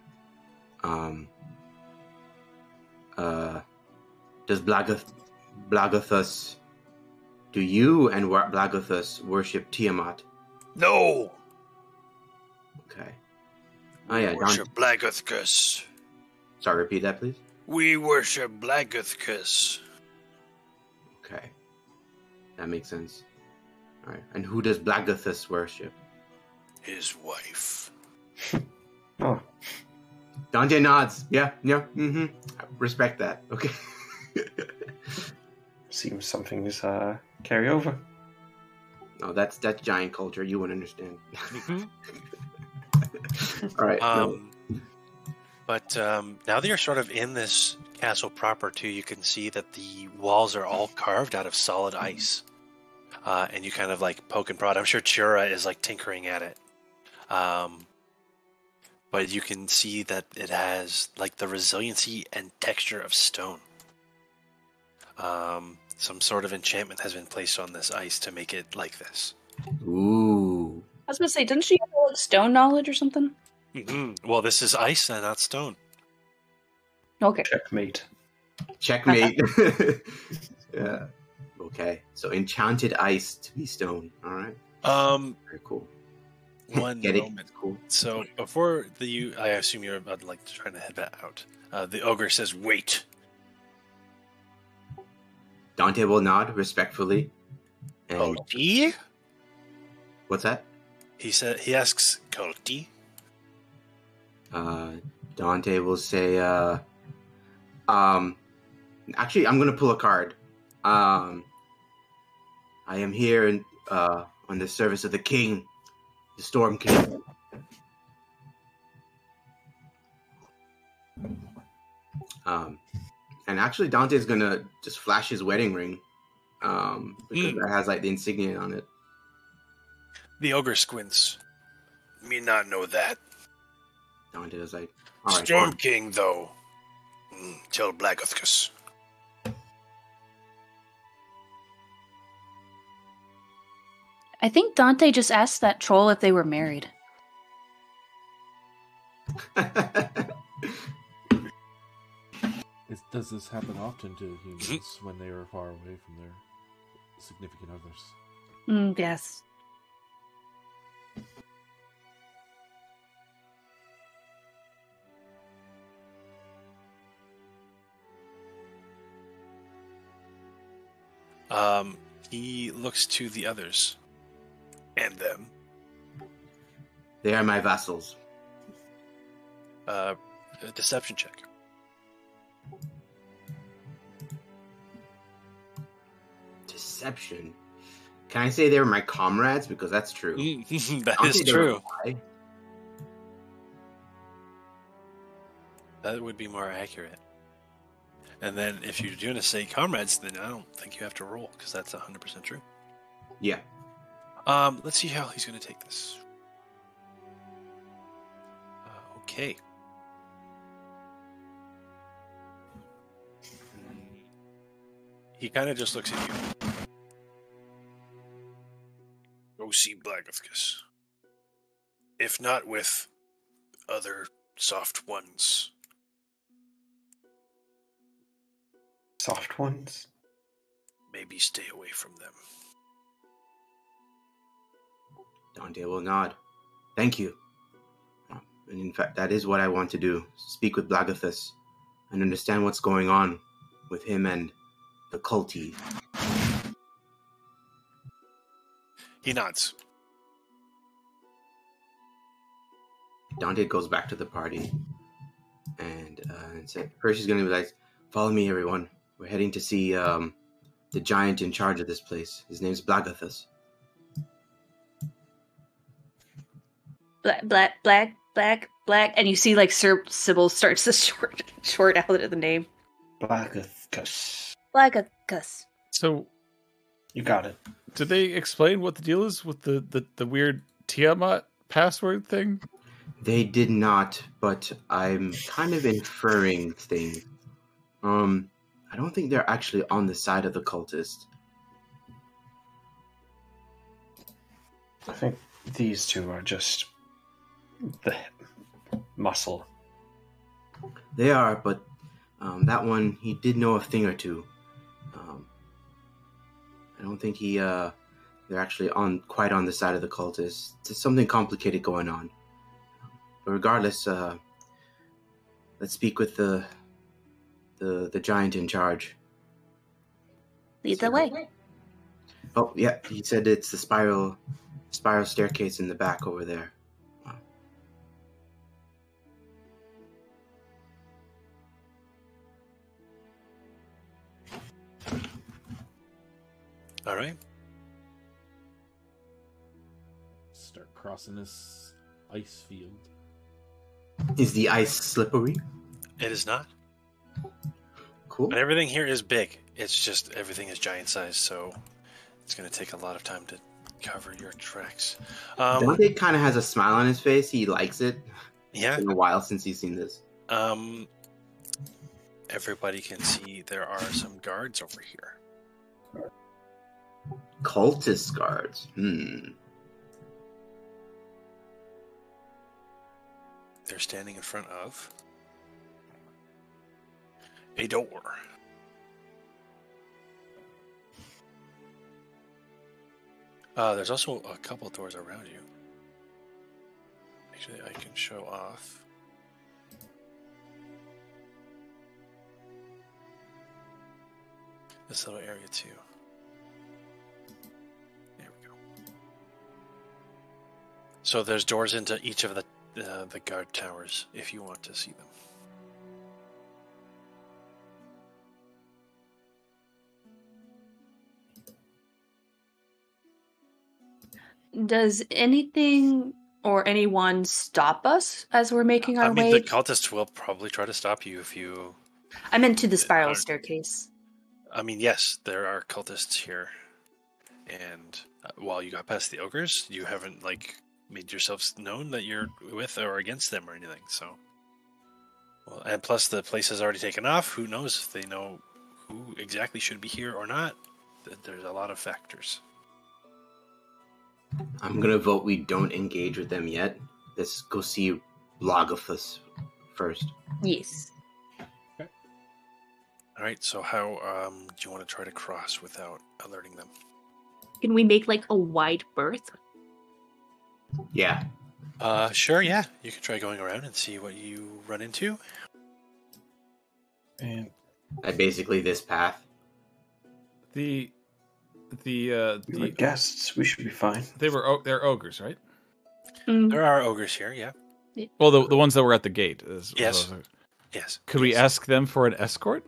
Does Blagathus? Do you and Blagathus worship Tiamat? No. Okay. Oh yeah, worship Blagathkus. Sorry, repeat that, please. We worship Blagathkus. Okay, that makes sense. All right, and who does Blagathus worship? His wife. Oh. Dante nods. Yeah. I respect that. Okay. Seems some things carry over. No, that's giant culture. You wouldn't understand. All right. But now that you're sort of in this castle proper too, you can see that the walls are all carved out of solid ice. And you kind of like poke and prod. I'm sure TYURA is like tinkering at it. But you can see that it has like the resiliency and texture of stone. Some sort of enchantment has been placed on this ice to make it like this. Ooh. I was gonna say, didn't she have stone knowledge or something? Mm-hmm. Well, this is ice and not stone. Okay. Checkmate. Yeah. Okay. So enchanted ice to be stone. All right. Very cool. One Get moment. It? Cool. So before I assume you're about like trying to head that out. The ogre says, "Wait." Dante will nod respectfully. And Koti? What's that? He asks, Koti? Dante will say, actually, I'm going to pull a card. I am here on the service of the king, the Storm King. And actually, Dante's going to just flash his wedding ring, because that has like the insignia on it. The ogre squints. Me not know that. Dante is like, all right, Storm King, though. Tell Blagathkus. I think Dante just asked that troll if they were married. Does this happen often to humans when they are far away from their significant others. Yes. He looks to the others. And them. They are my vassals. A deception check. Deception? Can I say they were my comrades? Because that's true. That is true. That would be more accurate. And then if you're going to say comrades, then I don't think you have to roll, because that's 100% true. Yeah. Let's see how he's going to take this. Okay. He kind of just looks at you. Go see Blagofkus. If not with other soft ones. Soft ones? Maybe stay away from them. Dante will nod. Thank you. And in fact, that is what I want to do. Speak with Blagathus and understand what's going on with him and the culty. He nods. Dante goes back to the party and said, first he's going to be like, follow me, everyone. We're heading to see the giant in charge of this place. His name's Blagathus. Black, and you see like Sir Sybil starts to short out of the name. Blagathus. Blagathus. So, you got it. Did they explain what the deal is with the weird Tiamat password thing? They did not, but I'm kind of inferring things. I don't think they're actually on the side of the cultist. I think these two are just the muscle. They are, but that one, he did know a thing or two. I don't think they're actually quite on the side of the cultists. There's something complicated going on. But regardless, let's speak with the giant in charge. Lead the way. Oh, yeah, he said it's the spiral staircase in the back over there. All right. Start crossing this ice field. Is the ice slippery? It is not. Cool. But everything here is big. It's just everything is giant size, so it's going to take a lot of time to cover your tracks. Dante kind of has a smile on his face. He likes it. Yeah. It's been a while since he's seen this. Everybody can see there are some guards over here. Cultist guards. They're standing in front of a door. There's also a couple doors around you. Actually, I can show off. This little area too. There we go. So there's doors into each of the guard towers if you want to see them. Does anything or anyone stop us as we're making our way? The cultists will probably try to stop you if you... I meant to the spiral staircase. I mean, yes, there are cultists here. And while you got past the ogres, you haven't, made yourselves known that you're with or against them or anything, so... Well, and plus the place has already taken off. Who knows if they know who exactly should be here or not? There's a lot of factors. I'm gonna vote we don't engage with them yet. Let's go see Blagathus first. Yes. Okay. All right. So how do you want to try to cross without alerting them? Can we make like a wide berth? Yeah. Sure, yeah. You can try going around and see what you run into. And Basically this path. The we were guests. We should be fine. they're ogres, right? There are ogres here, yeah. Well, the ones that were at the gate. Yes. Yes. Could we ask them for an escort?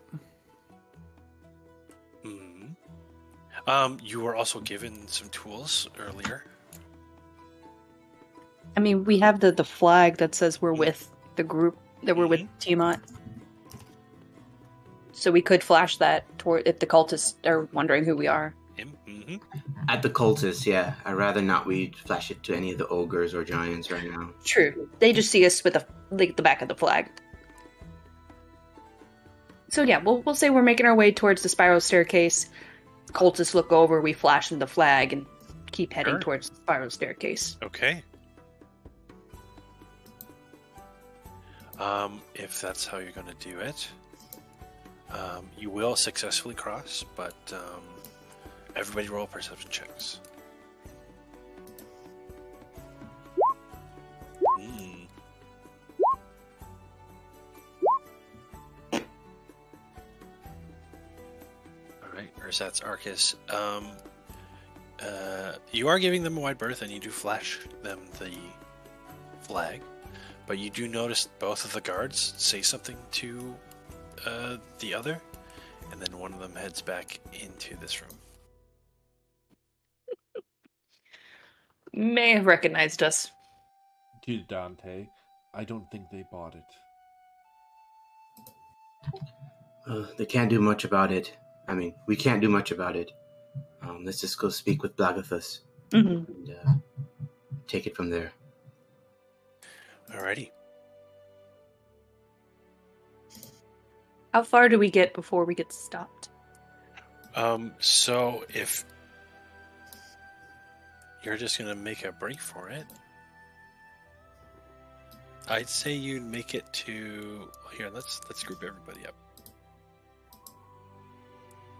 You were also given some tools earlier. I mean, we have the flag that says we're with the group, that we're with Tiamat. So we could flash that toward if the cultists are wondering who we are. Mm-hmm. At the cultists, yeah. I'd rather not we flash it to any of the ogres or giants right now. True. They just see us with the back of the flag. So yeah, we'll say we're making our way towards the spiral staircase. The cultists look over, we flash them the flag, and keep heading towards the spiral staircase. Okay. If that's how you're going to do it, you will successfully cross, but everybody roll perception checks. Alright, ERSATZ, ARCUS. You are giving them a wide berth and you do flash them the flag, but you do notice both of the guards say something to the other, and then one of them heads back into this room. May have recognized us. To Dante, I don't think they bought it. They can't do much about it. I mean, we can't do much about it. Let's just go speak with Blagathus and take it from there. Alrighty. How far do we get before we get stopped? So if you're just gonna make a break for it, I'd say you'd make it to here. Let's group everybody up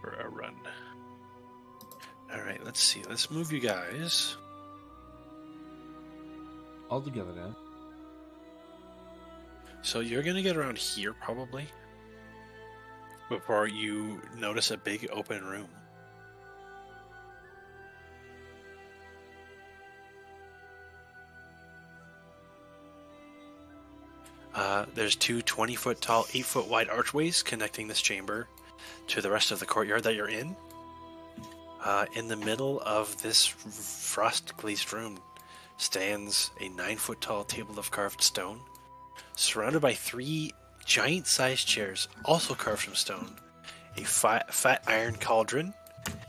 for a run. All right, let's see. Let's move you guys All together now. So you're gonna get around here probably before you notice a big open room. There's two 20-foot tall, 8-foot wide archways connecting this chamber to the rest of the courtyard that you're in. In the middle of this frost-glazed room stands a 9-foot tall table of carved stone, surrounded by 3 giant-sized chairs, also carved from stone. A fat iron cauldron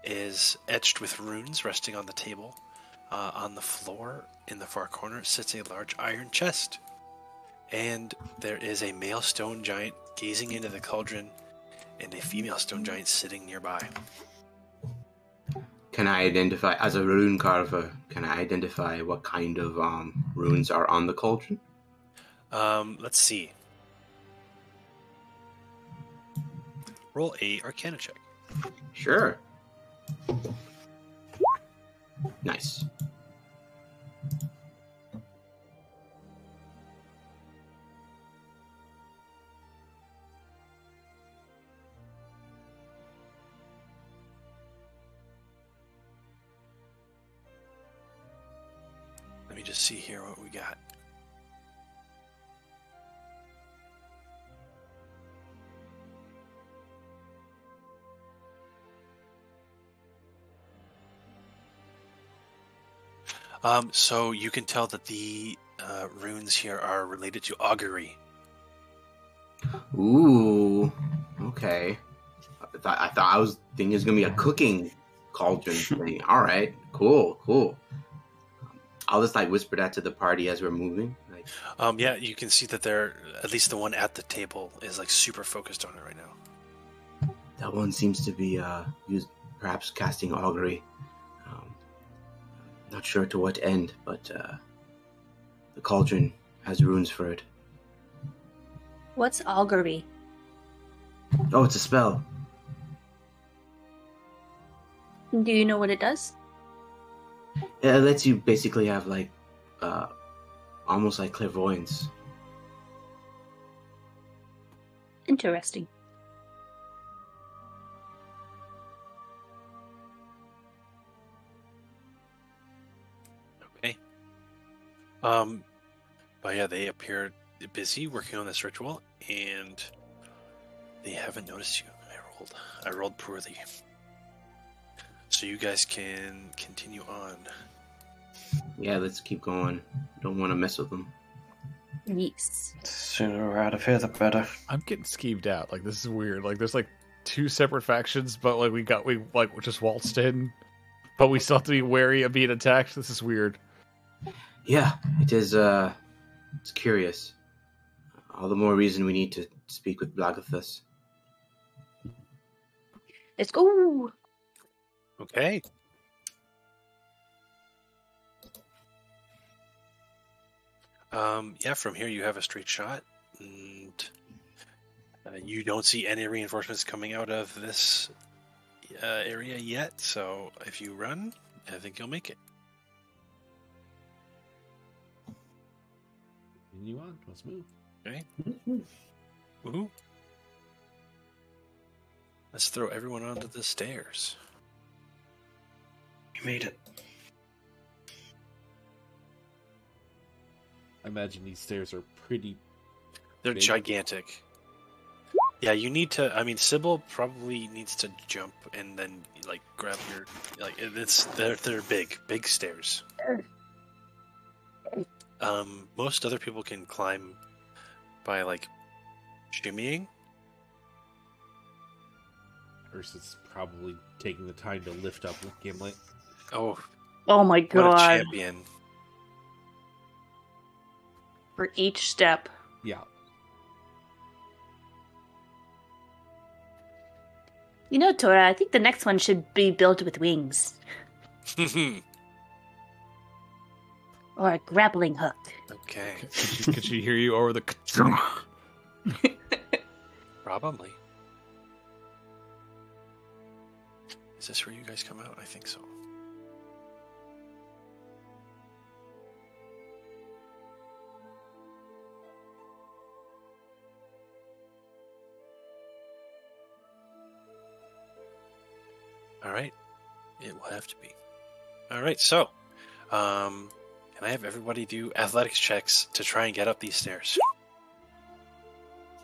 is etched with runes resting on the table. On the floor in the far corner sits a large iron chest. And there is a male stone giant gazing into the cauldron and a female stone giant sitting nearby. Can I identify, as a rune carver, can I identify what kind of runes are on the cauldron? Let's see. Roll a Arcana check. Sure. Nice. Let me just see here what we got. So you can tell that the runes here are related to augury. Ooh, okay. I thought I was thinking it was gonna be a cooking cauldron thing. All right, cool. I'll just whisper that to the party as we're moving. Yeah, you can see that they're, at least the one at the table is super focused on it right now. That one seems to be perhaps casting augury. Not sure to what end, but the cauldron has runes for it. What's augury? Oh, it's a spell. Do you know what it does? It lets you basically have like, almost like clairvoyance. Interesting. Okay. But yeah, they appear busy working on this ritual, and they haven't noticed you. I rolled poorly. So you guys can continue on. Yeah, let's keep going. Don't want to mess with them. Yes. Sooner we're out of here, the better. I'm getting skeeved out. Like, this is weird. Like, there's like 2 separate factions, but like we just waltzed in, but we still have to be wary of being attacked. This is weird. Yeah, it is. It's curious. All the more reason we need to speak with Blagathus. Let's go. Okay. Yeah, from here you have a straight shot, and you don't see any reinforcements coming out of this area yet, so if you run, I think you'll make it. Continue on. Let's move. Okay. Woohoo. Let's throw everyone onto the stairs. You made it. I imagine these stairs are pretty... They're big. gigantic. Yeah, you need to. I mean, CYBEL probably needs to jump and then like grab your like. They're big stairs. Most other people can climb by like shimmying. Versus probably taking the time to lift up with Gimlet. Oh Oh my what a god. champion! For each step. Yeah. You know, Tora, I think the next one should be built with wings. Or a grappling hook. Okay, Could she hear you over the? probably. Is this where you guys come out? I think so. All right, it will have to be. All right, so, can I have everybody do athletics checks to try and get up these stairs?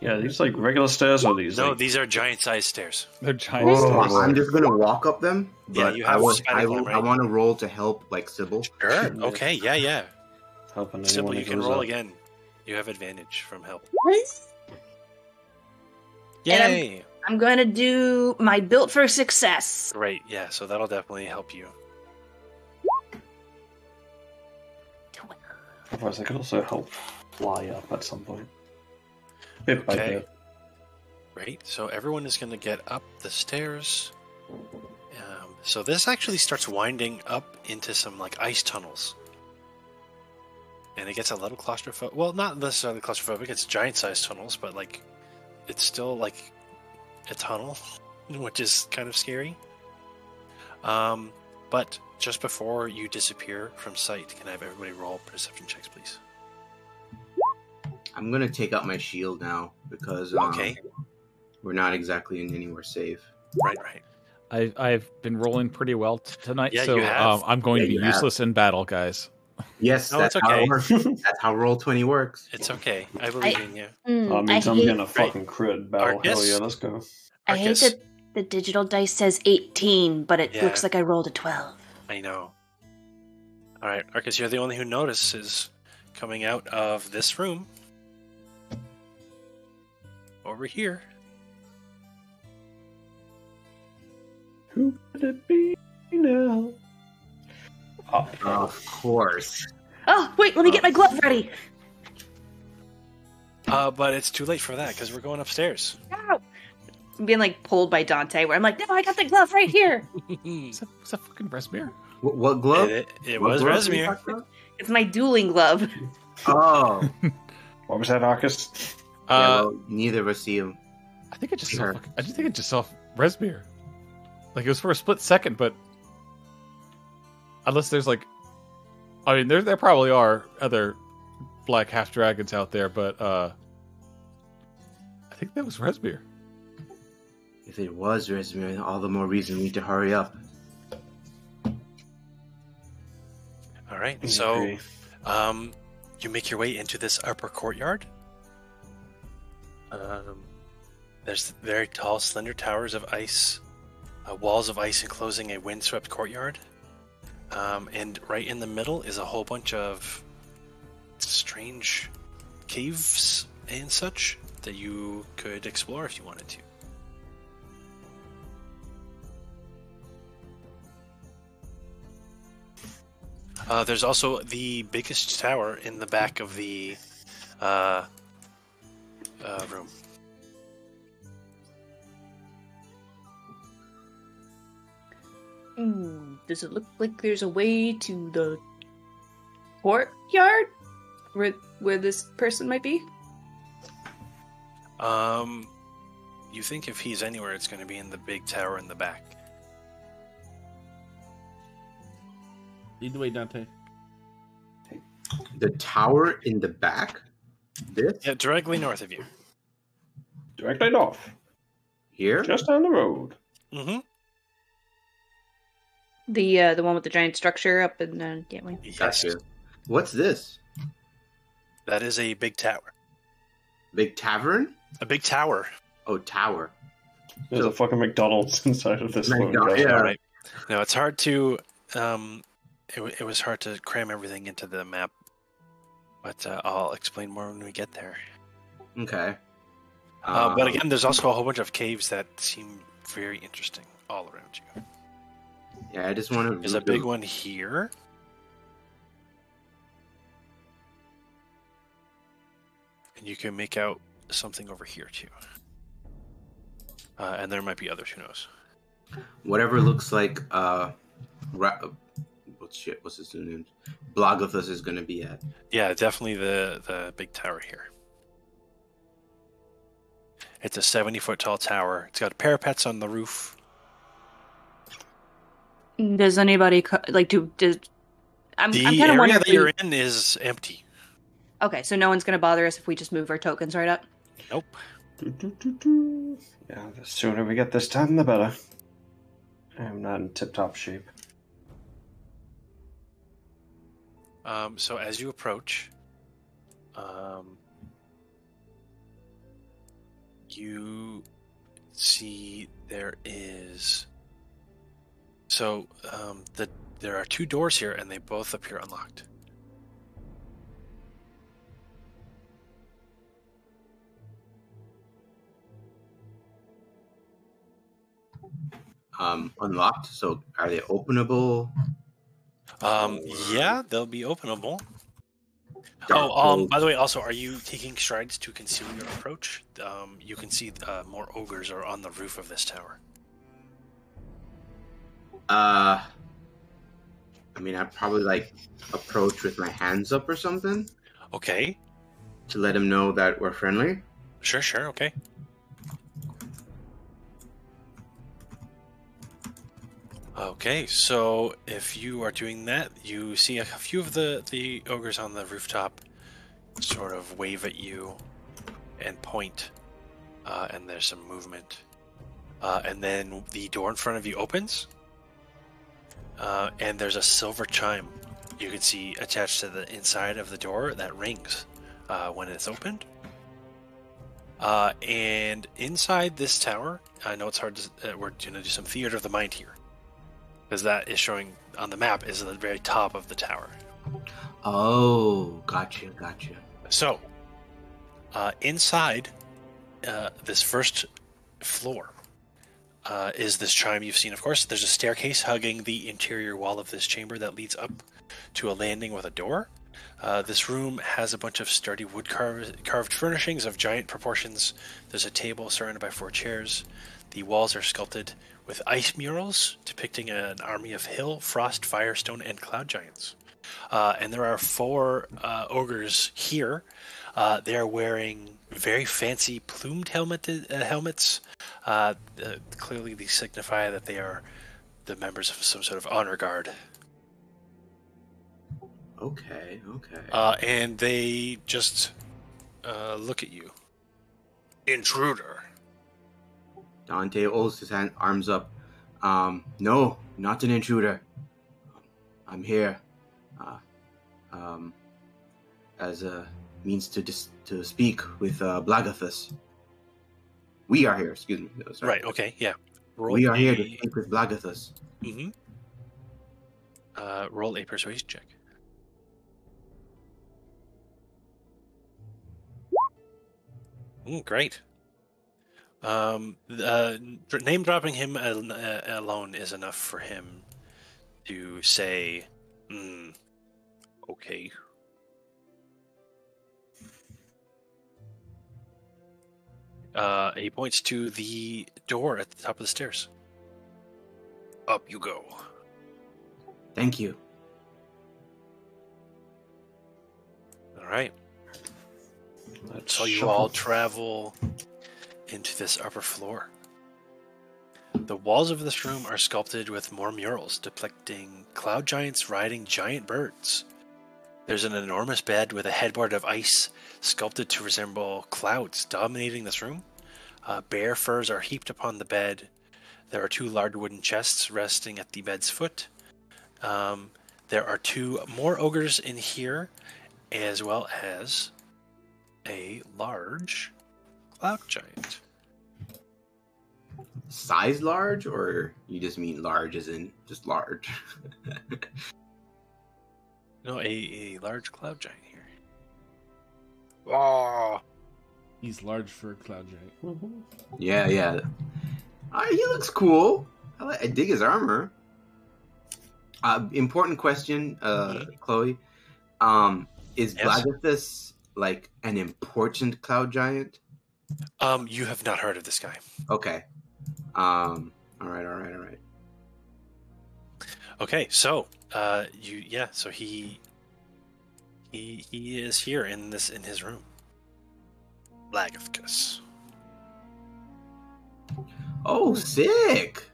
Yeah, are these like regular stairs or these? No, like... these are giant-sized stairs. They're giant Oh, stairs. I'm just gonna walk up them. Yeah, But you have I climb, right? want to roll to help, like CYBEL. Sure. Okay. Yeah. helping anyone Simple. who You can goes roll up. again. You have advantage from help. And Yay! I'm going to do my built for success. Great. Yeah. So that'll definitely help you. Otherwise, I could also help fly up at some point. Bit by Okay. bit. Right. So everyone is going to get up the stairs. So this actually starts winding up into some like ice tunnels, and it gets a little claustrophobic. Well, not necessarily claustrophobic. It's giant-sized tunnels, but like it's still like a tunnel, which is kind of scary. But just before you disappear from sight, can I have everybody roll perception checks, please? I'm gonna take out my shield now because Okay. we're not exactly in anywhere safe. Right. I've been rolling pretty well tonight, Yeah, so you have. I'm going to be Yeah, you have. useless in battle, guys. Yes, No, that's it's how okay. it works. That's how Roll20 works. It's okay. I believe in you. That I means I'm hate, getting a fucking crit battle. Arcus? Hell yeah, let's go. I hate Arcus. that the digital dice says 18, but it Yeah. looks like I rolled a 12. I know. All right, Arcus, you're the only who notices coming out of this room. Over here. Who could it be now? Oh, Of course. Oh, wait, let me get my glove ready. But it's too late for that because we're going upstairs. Ow. I'm being like pulled by Dante, where I'm like, no, I got the glove right here. What's that fucking Resmere? What glove? It What was glove are you Resmere. talking about? It's my dueling glove. Oh. what was that, Arcus? Yeah, well, neither of us see him. I think I just Sure. saw. I just think I just saw Resmere. Like it was for a split second, but unless there's like I mean, there probably are other black half dragons out there, but I think that was Resmir. If it was Resmir, all the more reason we need to hurry up. All right, so you make your way into this upper courtyard. There's very tall, slender towers of ice, walls of ice enclosing a windswept courtyard. And right in the middle is a whole bunch of strange caves and such that you could explore if you wanted to. There's also the biggest tower in the back of the room. Does it look like there's a way to the courtyard where this person might be? You think if he's anywhere, it's going to be in the big tower in the back. Lead the way, Dante. The tower in the back? This? Yeah, directly north of you. Directly north. Here? Just down the road. Mm-hmm. The one with the giant structure up in the gateway. Yes. Gotcha. What's this? That is a big tower. Big tavern? A big tower. Oh, tower. There's a fucking McDonald's inside of this one. Yeah. All right. Now, it's hard to... It was hard to cram everything into the map. But I'll explain more when we get there. Okay. But again, there's also a whole bunch of caves that seem very interesting all around you. Yeah, I just want to... There's a big one here. And you can make out something over here, too. And there might be others, who knows. Whatever looks like... what's his name? Blogothus is going to be at. Yeah, definitely the big tower here. It's a 70-foot tall tower. It's got parapets on the roof. Does anybody like to? I'm kind of area wondering. That you're in is empty. Okay, so no one's going to bother us if we just move our tokens right up. Nope. Yeah, the sooner we get this done, the better. I'm not in tip-top shape. So as you approach, you see there is... So, there are two doors here, and they both appear unlocked. Unlocked, so are they openable? Yeah, they'll be openable. Dark by the way, also, are you taking strides to conceal your approach? You can see more ogres are on the roof of this tower. I mean, I'd probably approach with my hands up or something. Okay. To let him know that we're friendly. Sure, okay. Okay, so if you are doing that, you see a few of the ogres on the rooftop sort of wave at you and point, and there's some movement. And then the door in front of you opens, and there's a silver chime you can see attached to the inside of the door that rings when it's opened. And inside this tower, I know it's hard to... we're going to do some theater of the mind here. Because that is showing on the map is at the very top of the tower. Oh, gotcha. So, inside this first floor is this chime you've seen, of course. There's a staircase hugging the interior wall of this chamber that leads up to a landing with a door. This room has a bunch of sturdy wood carved furnishings of giant proportions. There's a table surrounded by 4 chairs. The walls are sculpted with ice murals depicting an army of hill, frost, firestone, and cloud giants. And there are 4 ogres here. They are wearing very fancy plumed helmets. Clearly, these signify that they are the members of some sort of honor guard. Okay. And they just look at you. Intruder. Dante holds his arms up. No, not an intruder. I'm here as a means to speak with Blagathus. We are here, excuse me. No, sorry. Right, okay, yeah. We are here to speak with Blagathus. Mm-hmm. Roll a persuasion check. Great. Name dropping him alone is enough for him to say, okay. He points to the door at the top of the stairs. Up you go. Thank you. All right. Let's So you shuffle. all travel into this upper floor. The walls of this room are sculpted with more murals depicting cloud giants riding giant birds. There's an enormous bed with a headboard of ice sculpted to resemble clouds dominating this room. Bear furs are heaped upon the bed. There are 2 large wooden chests resting at the bed's foot. There are 2 more ogres in here, as well as a large cloud giant. Size large, or you just mean large as in just large? No, a large cloud giant here. Oh, He's large for a cloud giant. Yeah. He looks cool. I dig his armor. Important question, Chloe. Is Yes? Blagathus like an important cloud giant? You have not heard of this guy. Okay. All right. Okay, so so he is here in his room. Blagathus. Oh, sick.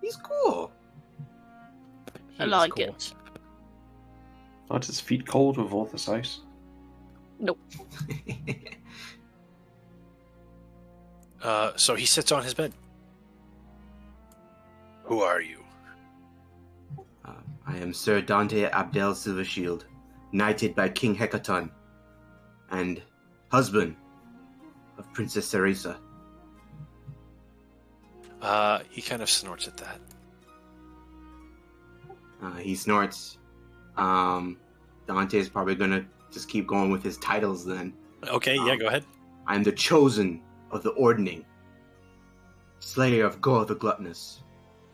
He's cool. He I is like cool. it. Aren't his feet cold with all this ice? So he sits on his bed. Who are you? I am Sir Dante Abdel Silvershield, knighted by King Hecaton, and husband of Princess Ceresa. He kind of snorts at that. He snorts. Dante's probably gonna just keep going with his titles then. Okay, yeah, go ahead. I am the chosen of the Ordning, slayer of Gore the Gluttonous,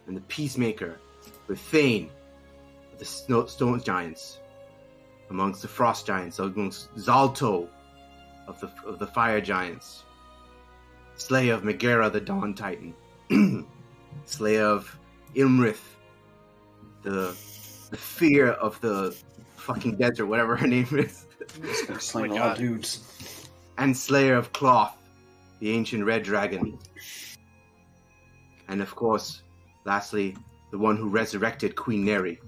and the peacemaker with Thane of the Stone Giants, amongst the Frost Giants, amongst Zalto of the Fire Giants, slayer of Megara the Dawn Titan, slayer of Ilmrith, the fear of the fucking desert, whatever her name is, This guy's slaying my a lot of God. dudes. and slayer of Cloth, the ancient red dragon. And of course, lastly, the one who resurrected Queen Neri.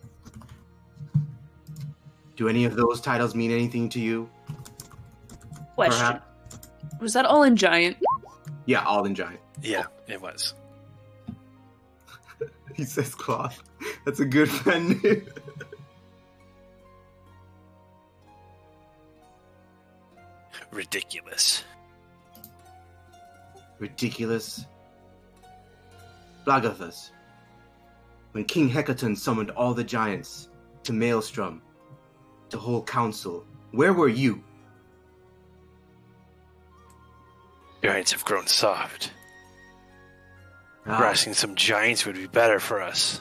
Do any of those titles mean anything to you? Question. Perhaps? Was that all in giant? Yeah, all in giant. Yeah, it was. He says Cloth. That's a good friend name. Ridiculous. Ridiculous. Blagathus. When King Hecaton summoned all the giants to Maelstrom to hold council, where were you? Giants have grown soft. Grasping some giants would be better for us.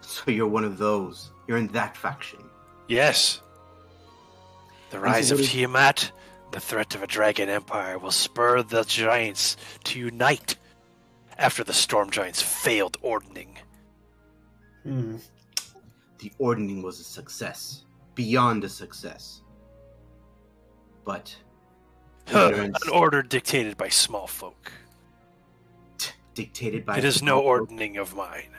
So you're one of those. You're in that faction. Yes. The And rise so of what is- Tiamat, the threat of a dragon empire, will spur the giants to unite after the storm giants failed ordning. The ordning was a success. Beyond a success. But ignorance An order dictated by small folk. dictated by... It is no ordning of mine.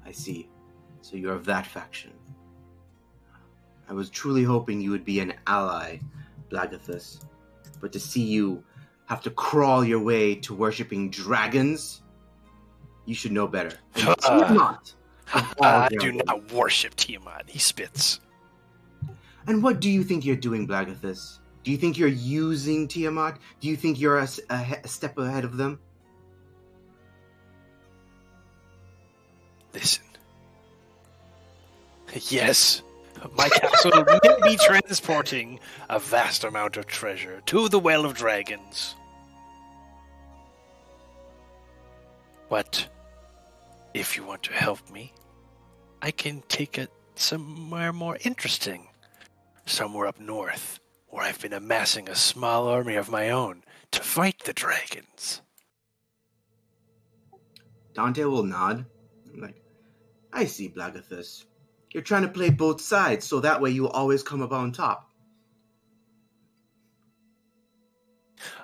I see. So you're of that faction. I was truly hoping you would be an ally, Blagathus. But to see you have to crawl your way to worshipping dragons, you should know better. And Tiamat, I do not worship Tiamat. He spits. And what do you think you're doing, Blagathus? Do you think you're using Tiamat? Do you think you're a step ahead of them? Listen. Yes, my castle may be transporting a vast amount of treasure to the Well of Dragons. But if you want to help me, I can take it somewhere more interesting. Somewhere up north, where I've been amassing a small army of my own to fight the dragons. Dante will nod. I'm like, I see, Blagathus. You're trying to play both sides, so that way you'll always come up on top.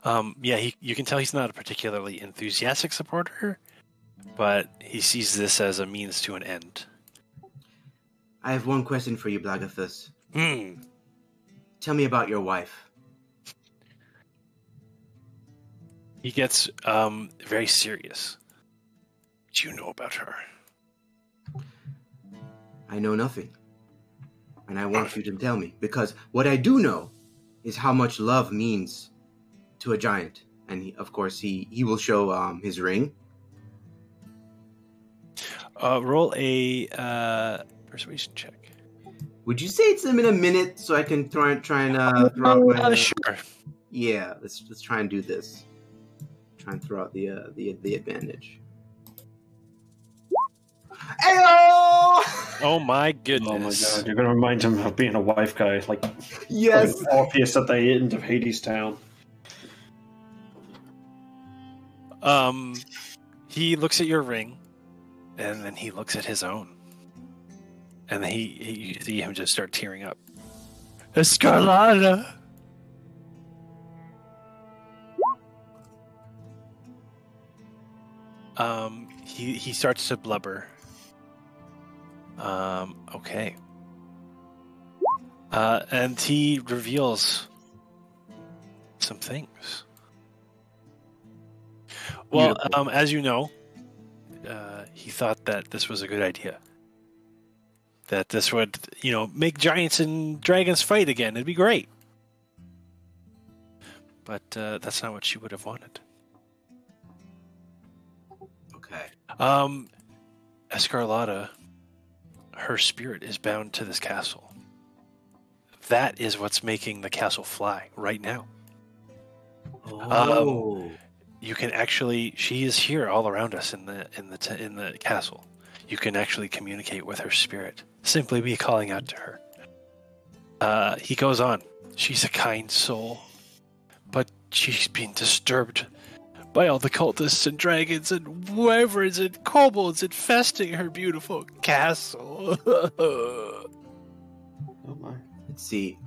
You can tell he's not a particularly enthusiastic supporter, but he sees this as a means to an end. I have one question for you, Blagathus. Hmm. Tell me about your wife. He gets very serious. What do you know about her? I know nothing. And I want you to tell me, because what I do know is how much love means to a giant. And of course, he will show his ring. Roll a persuasion check. Would you say it's in a minute so I can try and throw out my... Sure. Yeah, let's try and do this. Try and throw out the advantage. Ayo! Oh my goodness! Oh my god! You're gonna remind him of being a wife guy, like yes, Orpheus at the end of Hades Town. He looks at your ring, and then he looks at his own. And then you see him just start tearing up. Escarlata! He starts to blubber. Okay. And he reveals some things. Well, as you know, he thought that this was a good idea. That this would, make giants and dragons fight again. It'd be great. But that's not what she would have wanted. Okay. Escarlata, her spirit is bound to this castle. That is what's making the castle fly right now. Oh. You can actually, she is here all around us in the castle. You can actually communicate with her spirit. Simply be calling out to her. He goes on. She's a kind soul, but she's been disturbed by all the cultists and dragons and wyverns and kobolds infesting her beautiful castle. Oh my. Let's see.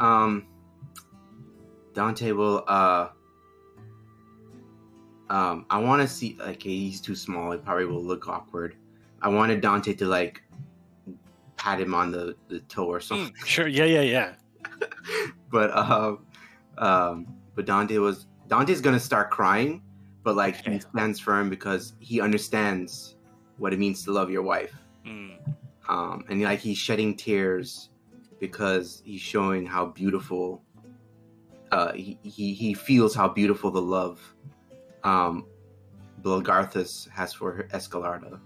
Dante will I want to see, like, he's too small. It probably will look awkward. I wanted Dante to, like, pat him on the toe or something. Sure, yeah. But Dante's gonna start crying, but, like, he stands firm because he understands what it means to love your wife. And, like, he's shedding tears because he's showing how beautiful, he feels how beautiful the love Blagathus has for Escarlata.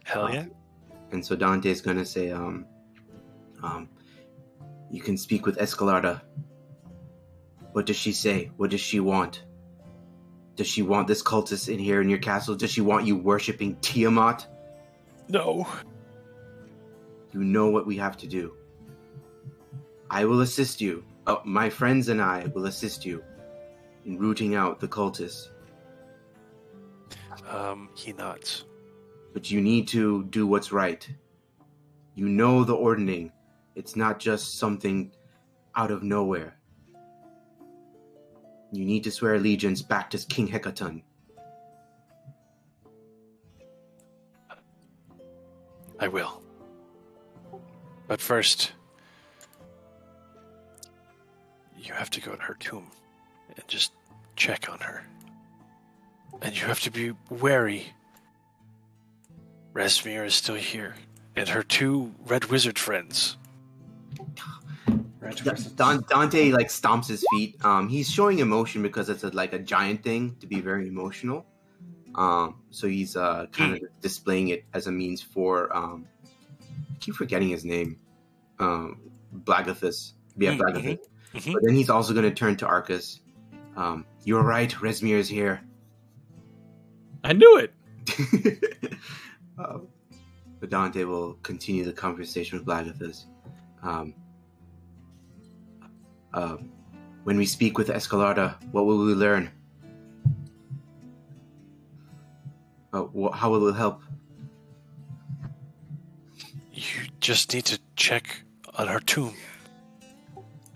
Hell yeah. And so Dante's gonna say, you can speak with Escarlata. What does she say? What does she want? Does she want this cultist in here in your castle? Does she want you worshipping Tiamat? No. You know what we have to do. I will assist you. My friends and I will assist you in rooting out the cultists. He nods. But you need to do what's right. You know the ordning. It's not just something out of nowhere. You need to swear allegiance back to King Hecaton. I will. But first, you have to go to her tomb and just check on her. And you have to be wary. Resmir is still here, and her 2 red wizard friends. Dante like stomps his feet. He's showing emotion because it's a giant thing to be very emotional. So he's kind of displaying it as a means for I keep forgetting his name. Blagathus. Yeah, Blagathus. But then he's also going to turn to Arcus. You're right, Resmir is here. I knew it. But Dante will continue the conversation with Blagathus. When we speak with Escalarda, what will we learn? How will it help? You just need to check on her tomb.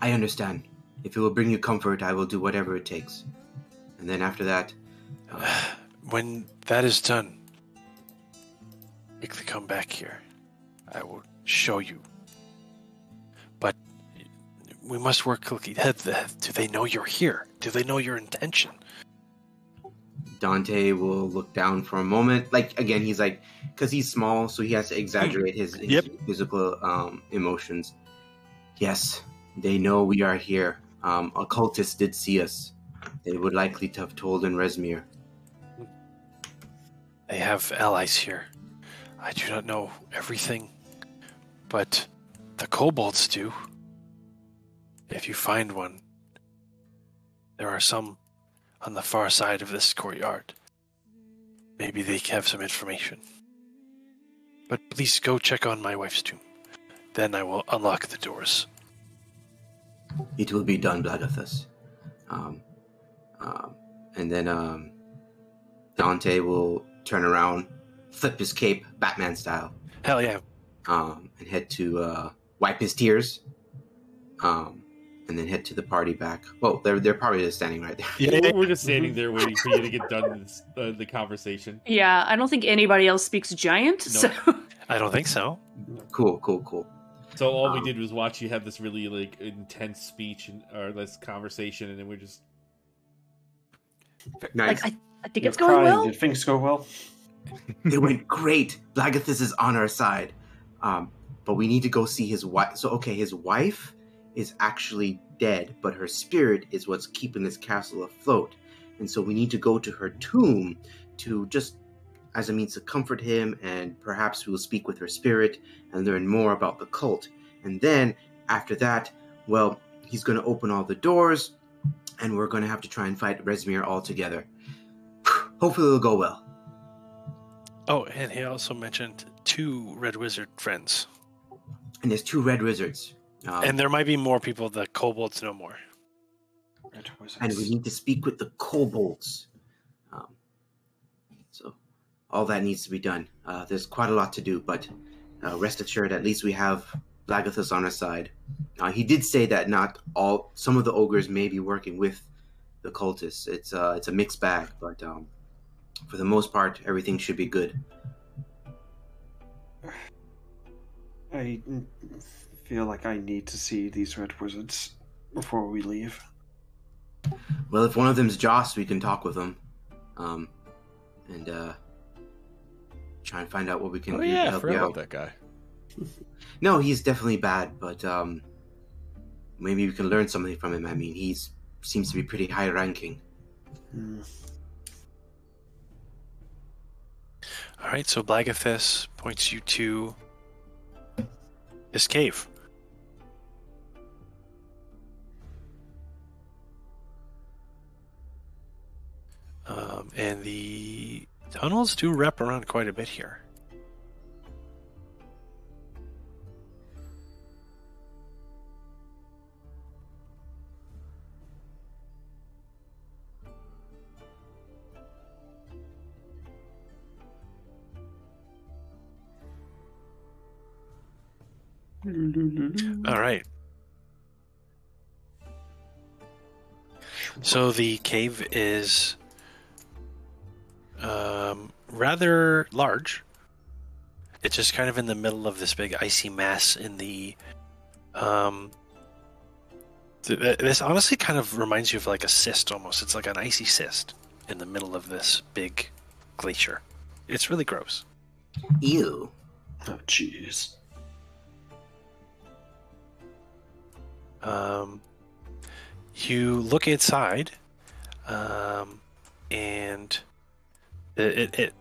I understand. If it will bring you comfort, I will do whatever it takes. And then after that... when that is done, quickly come back here. I will show you. But we must work quickly. Do they know you're here? Do they know your intention? Dante will look down for a moment. Again, he's because he's small, so he has to exaggerate his physical emotions. Yes, they know we are here. Occultists did see us. They would likely to have told in Resmir. They have allies here. I do not know everything, but the kobolds do. If you find one, there are some on the far side of this courtyard. Maybe they have some information. But please go check on my wife's tomb. Then I will unlock the doors. It will be done, Blagathus. And then Dante will turn around, flip his cape, Batman style. Hell yeah. And head to wipe his tears. And then head to the party back. Well, they're probably just standing right there. Yeah, we're just standing there waiting for you to get done with the conversation. Yeah, I don't think anybody else speaks giant, so... I don't think so. Cool. So all we did was watch you have this really intense speech or this conversation, and then we're just... Nice. I think it's going well. Did things go well? It went great. Blagathus is on our side. But we need to go see his wife. So, okay, his wife is actually dead, but her spirit is what's keeping this castle afloat. And so we need to go to her tomb to just as a means to comfort him, and perhaps we will speak with her spirit and learn more about the cult. And then, after that, well, he's going to open all the doors, and we're going to have to try and fight Resmir all together. Hopefully it'll go well. Oh, and he also mentioned 2 red wizard friends. And there's 2 red wizards. And there might be more people. The kobolds know more. Red wizards. And we need to speak with the kobolds. So all that needs to be done. There's quite a lot to do, but rest assured, at least we have Blagathus on our side. He did say that some of the ogres may be working with the cultists. It's a mixed bag, but for the most part, everything should be good. I feel like I need to see these red wizards before we leave. Well, if one of them's Joss, we can talk with them. And try and find out what we can do to help you out. That guy. No, he's definitely bad, but maybe we can learn something from him. I mean, he seems to be pretty high ranking. All right, so Blagathus points you to this cave. And the tunnels do wrap around quite a bit here. All right. So the cave is rather large. It's just kind of in the middle of this big icy mass in the This honestly kind of reminds you of like a cyst almost. It's like an icy cyst in the middle of this big glacier. It's really gross. Ew. Oh, jeez. You look inside, and it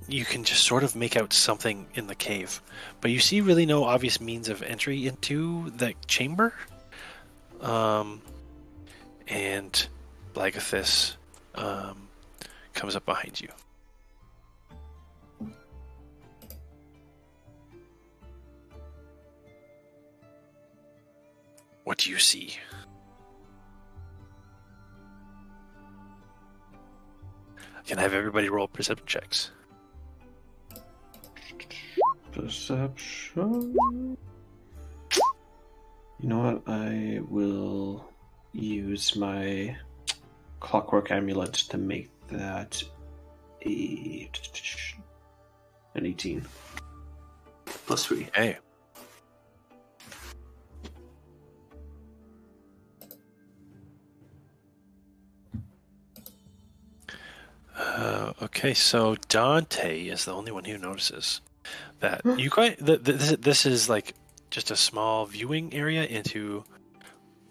you can just sort of make out something in the cave, but you see really no obvious means of entry into the chamber. And Blagathis comes up behind you. What do you see? Can I have everybody roll perception checks? Perception. You know what? I will use my clockwork amulet to make that an 18. +3. Hey. Okay, so Dante is the only one who notices that you this is like just a small viewing area into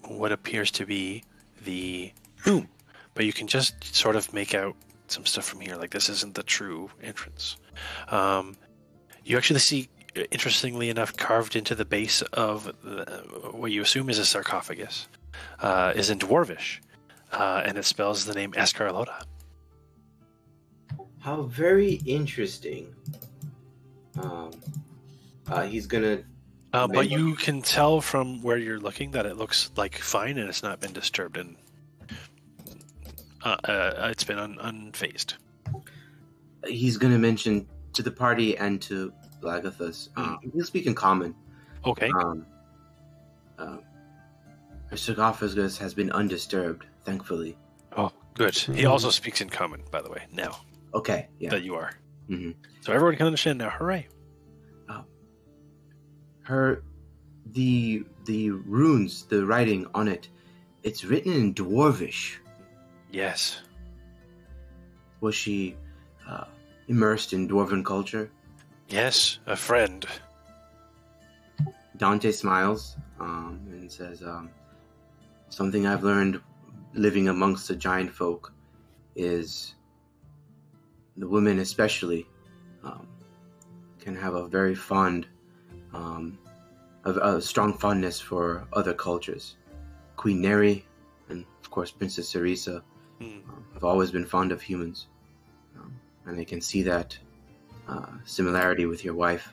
what appears to be the room, but you can just sort of make out some stuff from here. Like this isn't the true entrance. You actually see, interestingly enough, carved into the base of what you assume is a sarcophagus, is in Dwarvish, and it spells the name Escarlota. How very interesting. He's gonna. But you can tell from where you're looking that it looks like fine and it's not been disturbed, and it's been unfazed. He's gonna mention to the party and to Blagathis. He'll speak in common. Okay. Her sarcophagus has been undisturbed, thankfully. Oh, good. He also speaks in common, by the way, now. Okay, yeah. That you are. Mm-hmm. So everyone can understand now. Hooray. The runes, the writing on it, it's written in Dwarvish. Yes. Was she immersed in Dwarven culture? Yes, a friend. Dante smiles and says, something I've learned living amongst the giant folk is the women especially can have a very a strong fondness for other cultures. Queen Neri and, of course, Princess Cerisa have always been fond of humans. And they can see that similarity with your wife.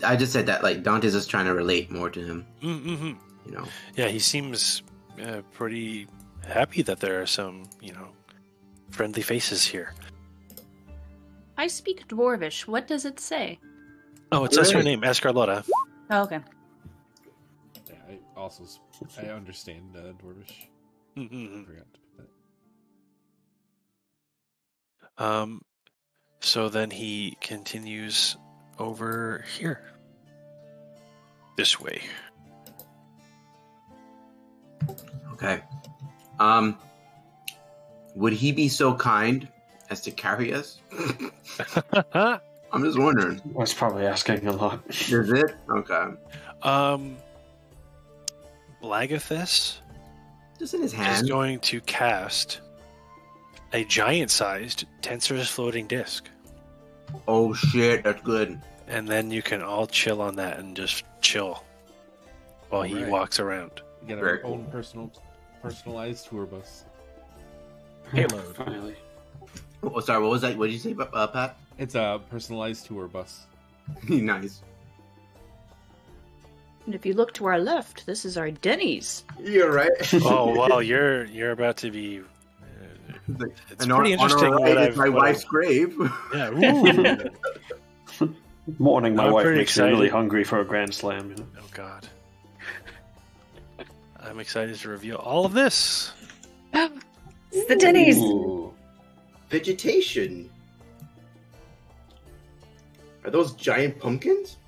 I just said that, like, Dante's just trying to relate more to him. Mm-hmm. You know? Yeah, he seems pretty happy that there are some, friendly faces here. I speak Dwarvish. What does it say? Oh, it says her name, Escarlota. Oh, okay. Yeah, I understand Dwarvish. Mm-hmm. I forgot to put that. So then he continues over here. This way. Okay. Would he be so kind as to carry us? I'm just wondering. That's probably asking a lot. Is it? Okay. Blagathis Just in his is hand. going to cast a giant-sized Tensor's floating disc. Oh shit, that's good. And then you can all chill on that and just chill while he Alright. walks around. We get Very our own personalized tour bus. Payload. Finally. Oh, sorry, what was that? What did you say, Pat? It's a personalized tour bus. Nice. And if you look to our left, this is our Denny's. You're right. Oh well, you're about to be. It's And pretty interesting. On our right is my wife's grave. Yeah. Ooh. Morning, my I'm wife pretty makes me really excited. hungry for a grand slam. You know? Oh God. I'm excited to reveal all of this. It's the Denny's. Ooh. Vegetation. Are those giant pumpkins?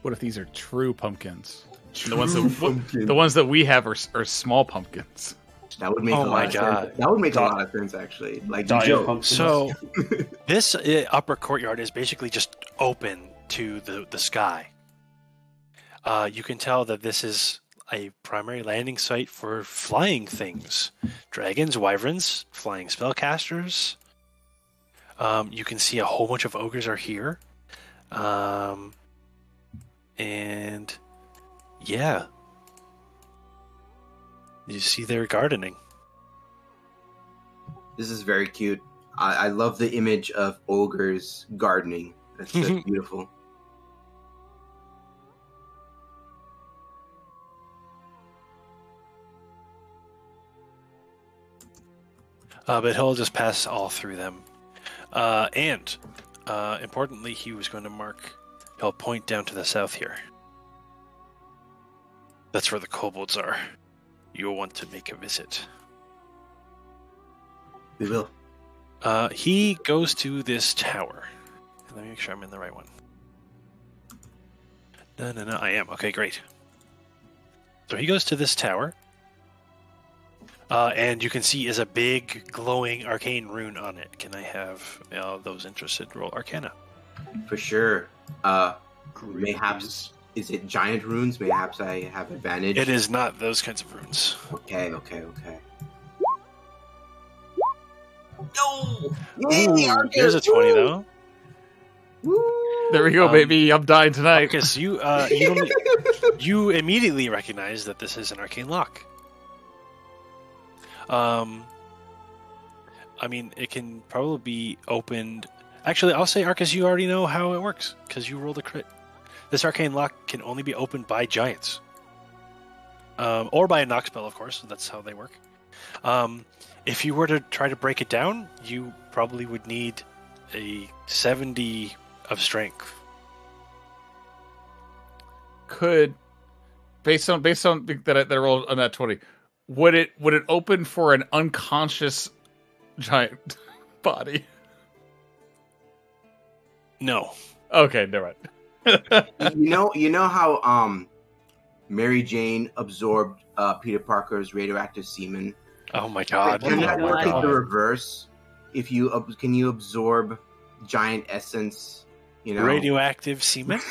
What if these are true pumpkins? The ones that we have are small pumpkins. That would make a lot of sense. That would make a lot of sense, actually. Like Joe. So this upper courtyard is basically just open to the sky. You can tell that this is a primary landing site for flying things. Dragons, wyverns, flying spellcasters. You can see a whole bunch of ogres are here. And yeah. You see they're gardening. This is very cute. I love the image of ogres gardening. That's just beautiful. But he'll just pass all through them. And importantly, he was going to he'll point down to the south here. That's where the kobolds are. You'll want to make a visit. We will. He goes to this tower. Let me make sure I'm in the right one. No, I am. Okay, great. So he goes to this tower. And you can see is a big glowing arcane rune on it. Can I have those interested roll Arcana? For sure. Mayhaps, is it giant runes? Mayhaps I have advantage. It is not those kinds of runes. Okay. No! Ooh, here's a 20 though. Woo! There we go, baby. I'm dying tonight. Because you immediately recognize that this is an arcane lock. I mean, it can probably be opened. Actually, I'll say, Arcus, you already know how it works because you rolled a crit. This arcane lock can only be opened by giants, or by a knock spell, of course. That's how they work. If you were to try to break it down, you probably would need a 70 of strength. Based on that I rolled on that 20. Would it open for an unconscious giant body? No. Okay, never mind. You know how Mary Jane absorbed Peter Parker's radioactive semen? Oh my god. Can that work in the reverse? If you can you absorb giant essence, radioactive semen?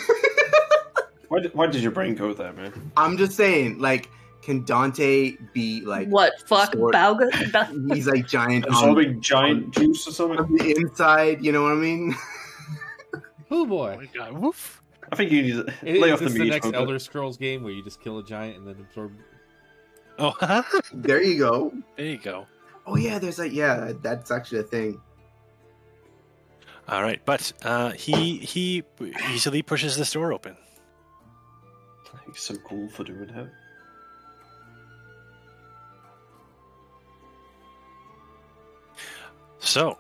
Why did your brain go with that, man? I'm just saying, like, can Dante be like what? Fuck, Balga? He's like giant, absorbing giant juice or something on the inside. You know what I mean? Oh boy! Oh my god! Woof! I think you need to lay off the meat. The next Elder Scrolls game where you just kill a giant and then absorb. Oh, there you go. There you go. Oh yeah, that's actually a thing. All right, but he easily pushes this door open. He's so cool for doing that. So,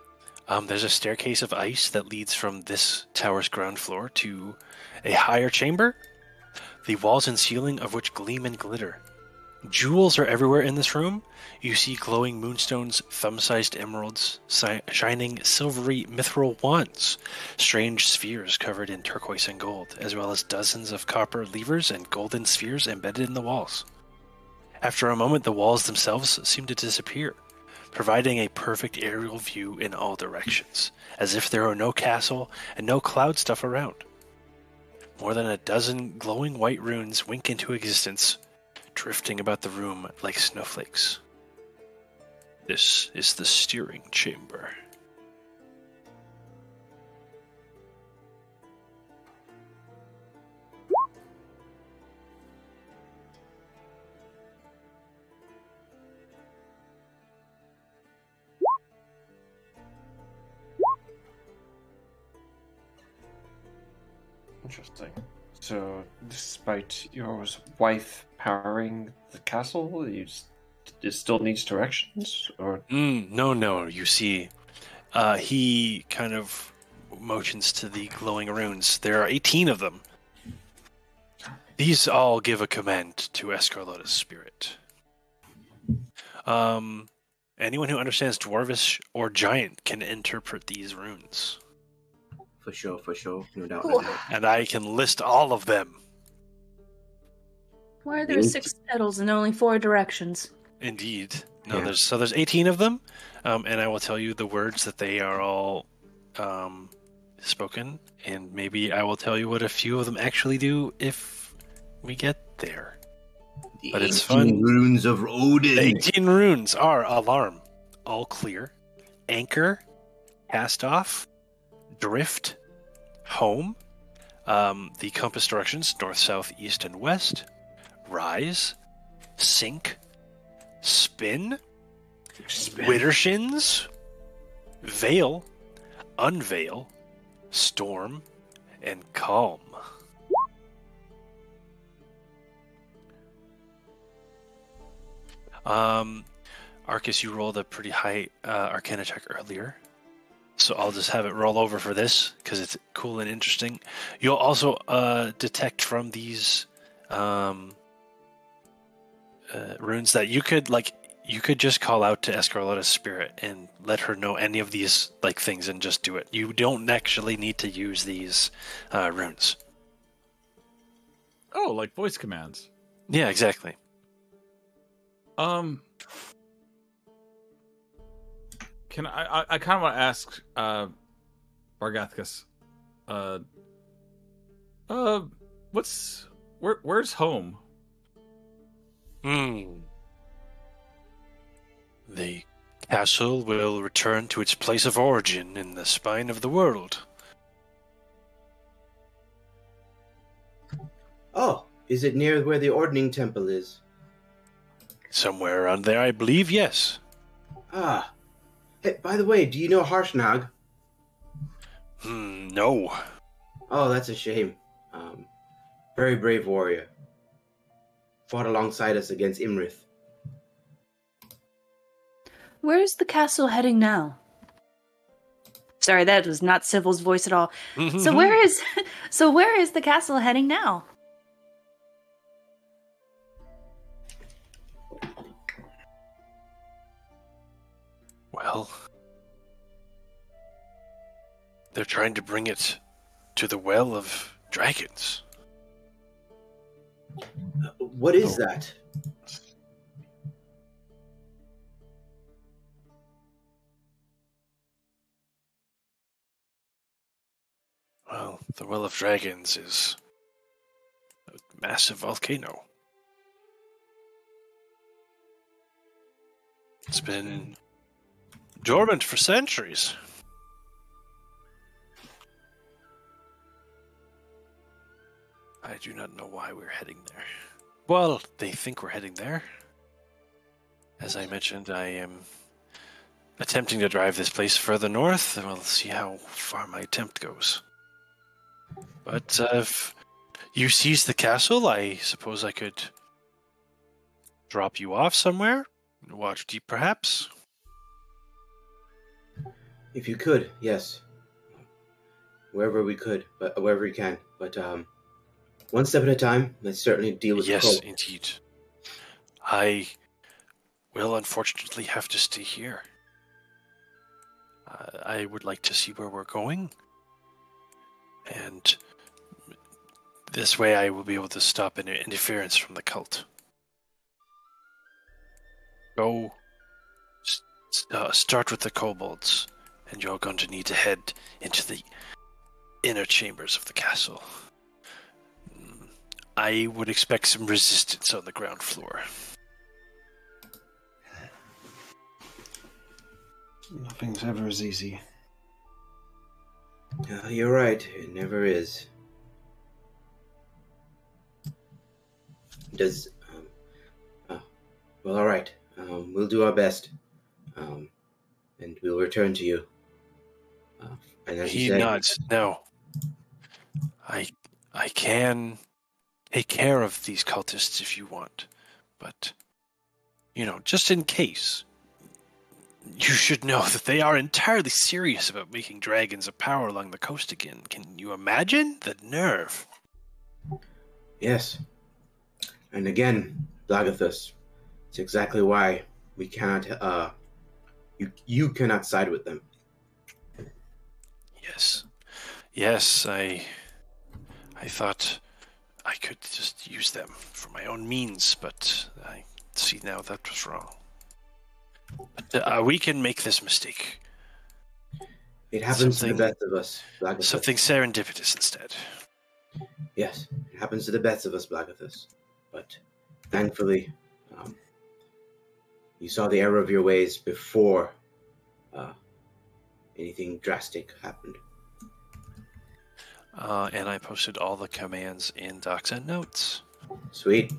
there's a staircase of ice that leads from this tower's ground floor to a higher chamber, the walls and ceiling of which gleam and glitter. Jewels are everywhere in this room. You see glowing moonstones, thumb-sized emeralds, shining silvery mithril wands, strange spheres covered in turquoise and gold, as well as dozens of copper levers and golden spheres embedded in the walls. After a moment, the walls themselves seem to disappear, providing a perfect aerial view in all directions, as if there were no castle and no cloud stuff around. More than a dozen glowing white runes wink into existence, drifting about the room like snowflakes. This is the steering chamber. Interesting. So, despite your wife powering the castle, it still needs directions? Or No. You see, he kind of motions to the glowing runes. There are 18 of them. These all give a command to Escarlota's spirit. Anyone who understands Dwarvish or Giant can interpret these runes. For sure. No doubt. And I can list all of them. Why are there 6 petals and only 4 directions? Indeed. No, there's 18 of them, and I will tell you the words that they are all spoken, and maybe I will tell you what a few of them actually do if we get there. But it's fun. Runes of Odin. The 18 runes are alarm, all clear, anchor, cast off, drift, home, the compass directions, north, south, east, and west, rise, sink, spin, widdershins, veil, unveil, storm, and calm. Arcus, you rolled a pretty high Arcana check earlier, so I'll just have it roll over for this because it's cool and interesting. You'll also detect from these runes that you could just call out to Escarlotta's spirit and let her know any of these things and just do it. You don't actually need to use these runes. Oh, like voice commands. Yeah, exactly. Can I kind of want to ask Bargathicus, where's home? The castle will return to its place of origin in the spine of the world. Oh, is it near where the Ordning Temple is? Somewhere around there, I believe, yes. Ah. Hey, by the way, do you know Harshnag? No. Oh, that's a shame. Very brave warrior. Fought alongside us against Imrith. Where is the castle heading now? Sorry, that was not Sybil's voice at all. So where is the castle heading now? Well, they're trying to bring it to the Well of Dragons. What is that? Well, the Well of Dragons is a massive volcano. It's been dormant for centuries. I do not know why we're heading there. Well, they think we're heading there. As I mentioned, I am attempting to drive this place further north, and we'll see how far my attempt goes. But if you seize the castle, I suppose I could drop you off somewhere? Watch deep, perhaps? If you could, yes. Wherever we could, but wherever we can. But one step at a time. Let's certainly deal with. Yes, indeed. I will unfortunately have to stay here. I would like to see where we're going, and this way I will be able to stop any interference from the cult. Go. Start with the kobolds, and you're going to need to head into the inner chambers of the castle. I would expect some resistance on the ground floor. Nothing's ever as easy. You're right. It never is. Does well, all right. We'll do our best, and we'll return to you. And as He you said, nods. No, I can take care of these cultists if you want, but just in case, you should know that they are entirely serious about making dragons a power along the coast again. Can you imagine the nerve? Yes. And again, Blagathus, it's exactly why we cannot, you cannot side with them. Yes, I thought I I could just use them for my own means, but I see now that was wrong. But we can make this mistake. It happens to the best of us, Blagathus. Something serendipitous instead. Yes, it happens to the best of us, Blagathus. But thankfully, you saw the error of your ways before anything drastic happened. And I posted all the commands in docs and notes. Sweet.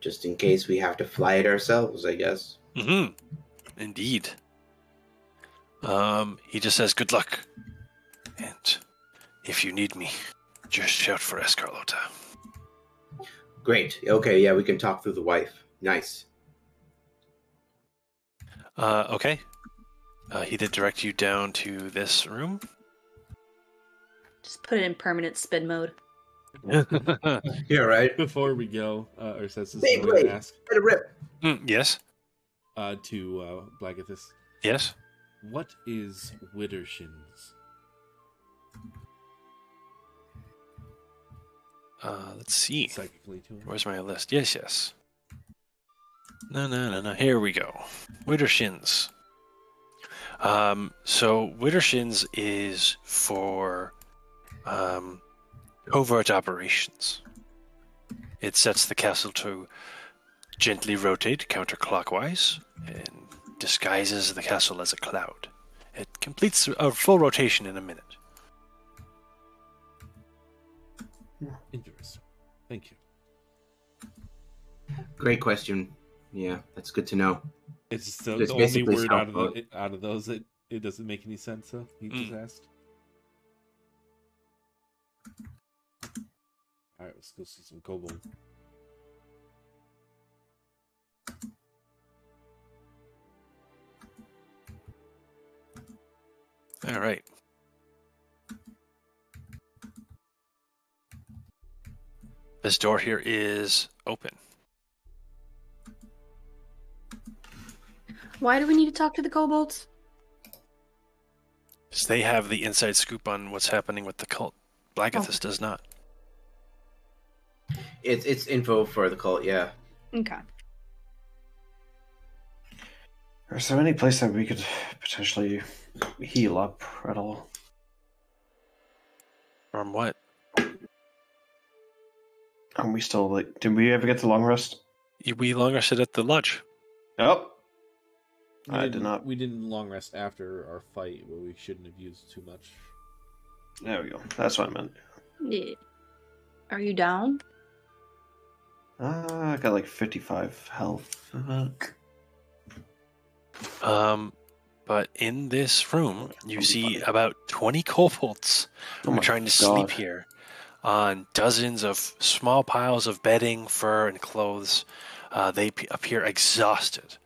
Just in case we have to fly it ourselves, I guess. Mm-hmm. Indeed. He just says, good luck. And if you need me, just shout for Escarlota. Great. Okay, yeah, we can talk through the wife. Nice. Okay. He did direct you down to this room. Just put it in permanent spin mode. Yeah, right. Before we go, ERSATZ is Big going to wait. ask Let it rip. Yes. to Blagathus, Yes. what is Widdershins? Let's see. Psychically to him. Where's my list? Yes. No. Here we go. Widdershins. So Widdershins is for covert operations. It sets the castle to gently rotate counterclockwise and disguises the castle as a cloud. It completes a full rotation in a minute. Interesting. Thank you. Great question. Yeah, that's good to know. It's the It's only basically word self-vote. out of those that it doesn't make any sense. So he just asked. All right, let's go see some kobold. All right. This door here is open. Why do we need to talk to the kobolds? Because they have the inside scoop on what's happening with the cult. Blagathus does not. It's info for the cult, yeah. Okay. Is there any place that we could potentially heal up at all? From what? Are we still like? Did we ever get to long rest? We long rested at the lodge. Nope. We I didn't- did not. We didn't long rest after our fight, where we shouldn't have used too much. There we go. That's what I meant. Yeah. Are you down? I got like 55 health. But in this room, you see about 20 kobolds who are trying to sleep here on dozens of small piles of bedding, fur, and clothes. They appear exhausted.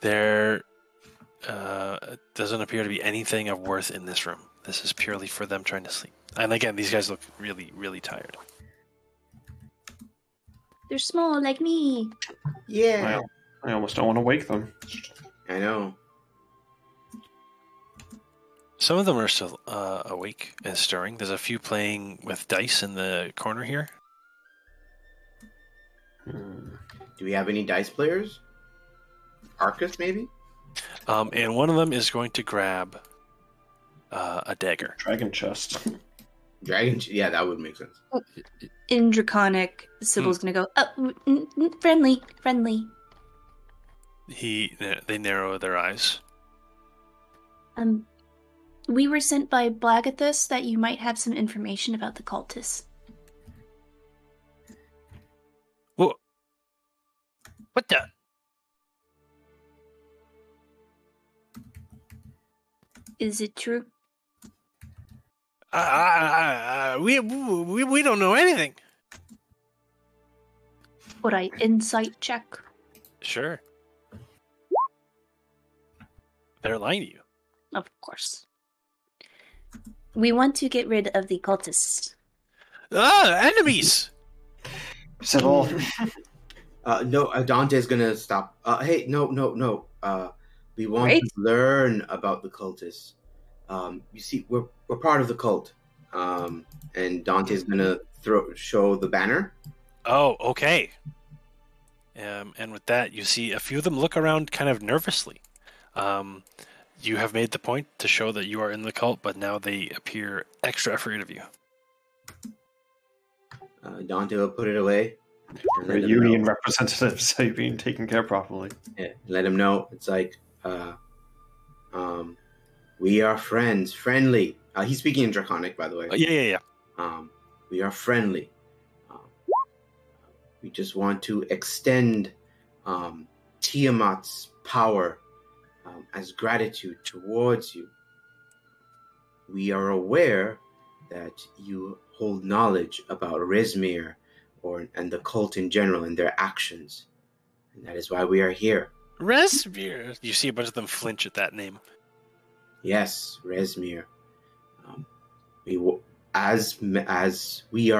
There doesn't appear to be anything of worth in this room. This is purely for them trying to sleep. And again, these guys look really, really tired. They're small like me. Yeah. I almost don't want to wake them. I know. Some of them are still awake and stirring. There's a few playing with dice in the corner here. Do we have any dice players? ARCUS, maybe? And one of them is going to grab a dagger. Dragon chest. Yeah, that would make sense. In Draconic, Sybil's gonna go, friendly. They narrow their eyes. We were sent by Blagathus that you might have some information about the cultists. What the? Is it true? We don't know anything. Would I insight check? Sure. They're lying to you. Of course. We want to get rid of the cultists. Enemies! Sybil. No, Dante's gonna stop. Hey, no. We want Right? to learn about the cultists. You see, we're part of the cult, and Dante's gonna show the banner. Oh, okay. And with that, you see a few of them look around kind of nervously. You have made the point to show that you are in the cult, but now they appear extra afraid of you. Dante will put it away. We're union representatives, so you're being taken care of properly. Yeah, let him know. It's like, we are friends, friendly. He's speaking in Draconic, by the way. Yeah. We are friendly. We just want to extend Tiamat's power as gratitude towards you. We are aware that you hold knowledge about Rezmir and the cult in general and their actions. And that is why we are here. Rezmir! You see a bunch of them flinch at that name. Yes, Rezmir. As we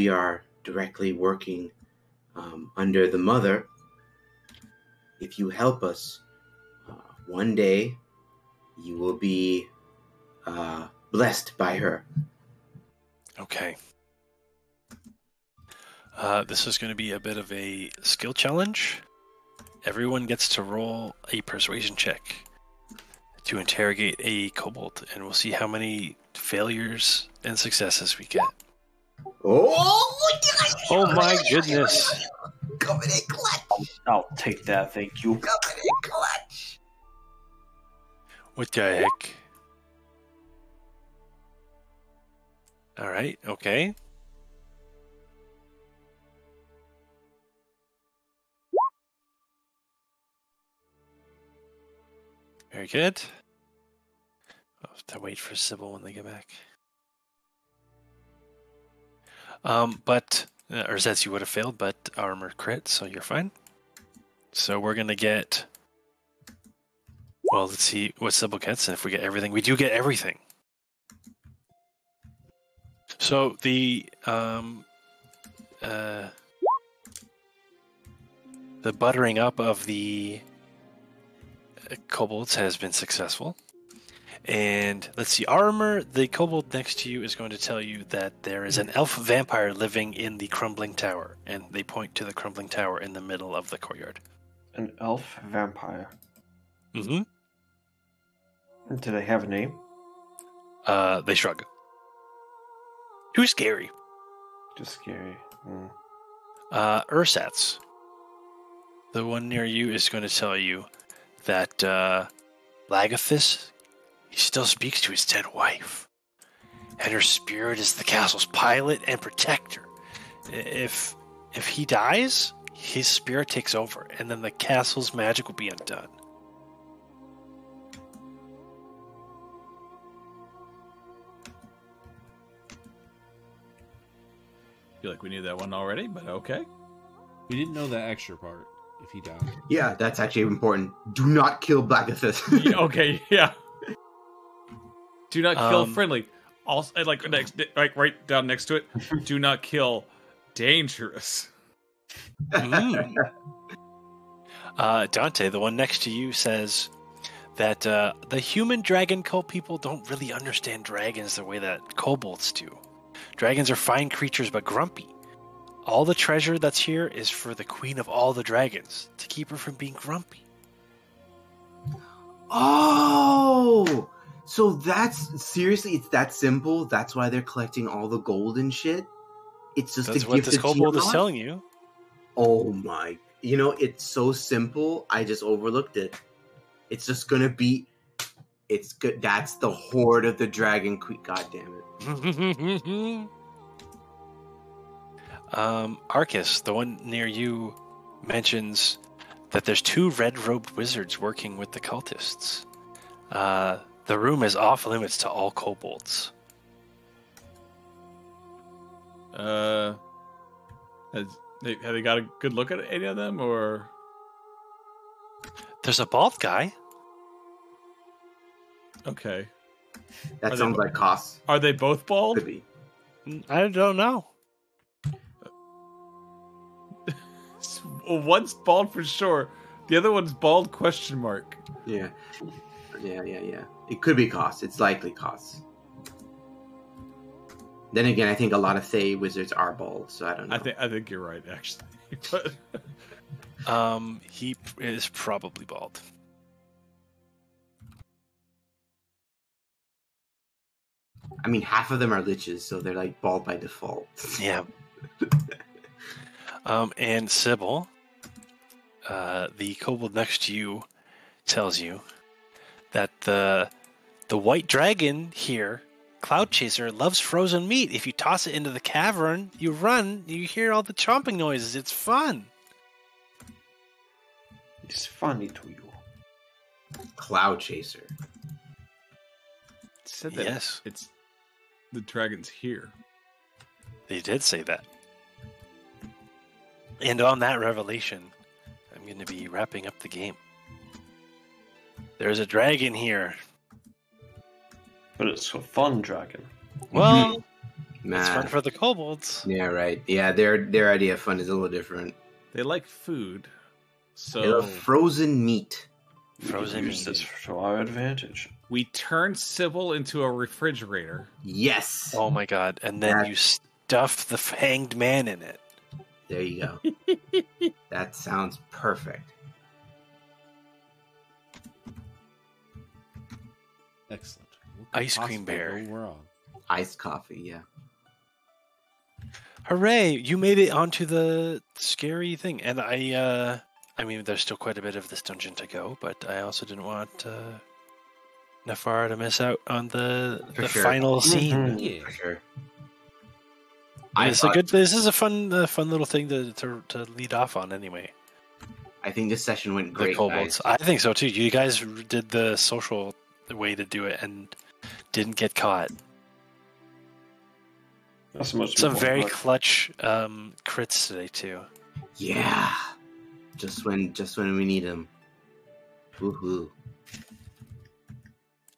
are directly working under the Mother, if you help us, one day you will be blessed by her. Okay. This is going to be a bit of a skill challenge. Everyone gets to roll a persuasion check to interrogate a kobold, and we'll see how many failures and successes we get. Oh my goodness. Coming in clutch. I'll take that, thank you. Coming in clutch. What the heck? Alright, okay. Very good. I'll have to wait for CYBEL when they get back. But ERSATZ, you would have failed, but AURUMER crit, so you're fine. So we're gonna get. Well, let's see what CYBEL gets, and if we get everything, we do get everything. So the buttering up of the kobolds has been successful. And let's see, AURUMER, the kobold next to you is going to tell you that there is an elf vampire living in the crumbling tower, and they point to the crumbling tower in the middle of the courtyard. An elf vampire. Mm-hmm. Do they have a name? They shrug. Too scary. Just scary. ERSATZ, the one near you, is going to tell you that Lagathis, he still speaks to his dead wife, and her spirit is the castle's pilot and protector. If he dies, his spirit takes over, and then the castle's magic will be undone. I feel like we knew that one already, but okay. We didn't know that extra part. If he died. Yeah, that's actually important. Do not kill Blackathis. Okay, yeah. Do not kill friendly. Also, like right down next to it. Do not kill dangerous. Dante, the one next to you, says that the human dragon cult people don't really understand dragons the way that kobolds do. Dragons are fine creatures, but grumpy. All the treasure that's here is for the queen of all the dragons, to keep her from being grumpy. Oh! So seriously, it's that simple? That's why they're collecting all the gold and shit? It's just That's what this kobold is telling you. Oh my... it's so simple, I just overlooked it. It's just gonna be... It's good. That's the horde of the dragon queen. God damn it. ARCUS, the one near you, mentions that there's 2 red-robed wizards working with the cultists. The room is off limits to all kobolds. Have they got a good look at any of them, or? There's a bald guy. Okay. That sounds like Koss. Are they both bald? Could be. I don't know. One's bald for sure. The other one's bald question mark. Yeah. Yeah. It could be costs. It's likely costs. Then again, I think a lot of Thay wizards are bald, so I don't know. I think you're right, actually. But he is probably bald. I mean, half of them are liches, so they're like bald by default. Yeah. And Sybil, the kobold next to you, tells you that the white dragon here, Cloud Chaser, loves frozen meat. If you toss it into the cavern, you run, you hear all the chomping noises. It's fun. It's funny to you. Cloud Chaser. it said that Yes. it's the dragon's here. They did say that. And on that revelation, I'm going to be wrapping up the game. There's a dragon here. But it's a fun dragon. Well, Nah. it's fun for the kobolds. Yeah, right. Yeah, their idea of fun is a little different. They like food, They so love frozen meat. Frozen Use meat. this to our advantage. we turn Sybil into a refrigerator. Yes. Oh my god. And then Yeah. you stuff the hanged man in it. There you go. That sounds perfect. Excellent. What could Ice cream possibly bear. go wrong? Iced coffee, yeah. Hooray! You made it onto the scary thing. And I mean, there's still quite a bit of this dungeon to go, but I also didn't want Nefar to miss out on the sure. final scene. Mhm. Yeah. For sure. This is a fun little thing to lead off on anyway. I think this session went The great, kobolds. guys. I think so too. You guys did the social way to do it and didn't get caught. That's the most Some important very part. clutch crits today too. Yeah. Just when we need them. Woohoo.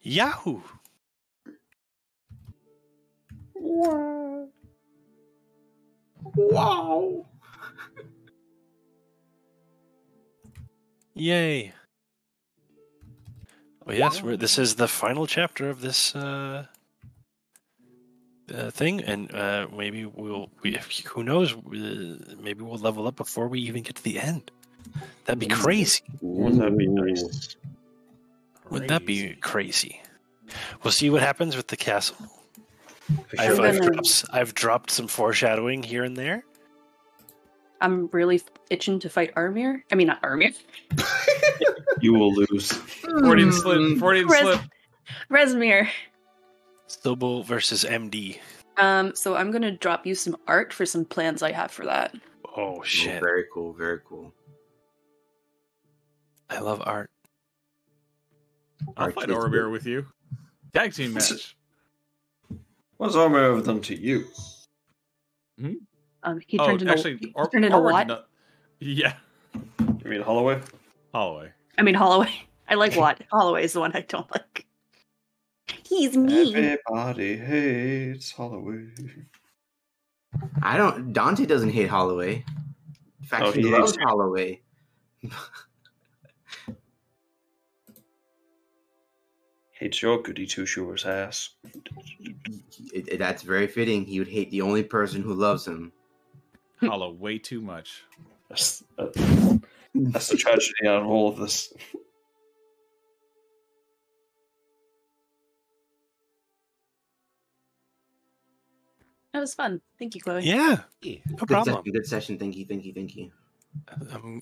Yahoo! Wow. Yay! Well, yes, this is the final chapter of this thing, and maybe who knows? Maybe we'll level up before we even get to the end. That'd be crazy. Wouldn't that be nice? Wouldn't that be crazy? We'll see what happens with the castle. For I've, sure. I've dropped some foreshadowing here and there. I'm really itching to fight Armir. I mean, not Armir. You will lose. Freudian slip. Freudian slip. Resmir. Sybil versus MD. So I'm gonna drop you some art for some plans I have for that. Oh shit! Very cool, very cool. I love art. I'll fight Aurumere with you. Tag team match. What's Armor ever done to you? He turned into actually, he turned into Aurumere what? did not- Yeah, You mean Holloway? Holloway. I mean Holloway. I like what? Holloway is the one I don't like. He's mean. Everybody hates Holloway. Dante doesn't hate Holloway. In fact, Oh, he he loves hates- Holloway. Hates your goody two shoes ass. That's very fitting. He would hate the only person who loves him. Hollow way too much. That's the tragedy on all of this. That was fun. Thank you, Chloe. Yeah, Yeah. no problem. Good session. Thank you.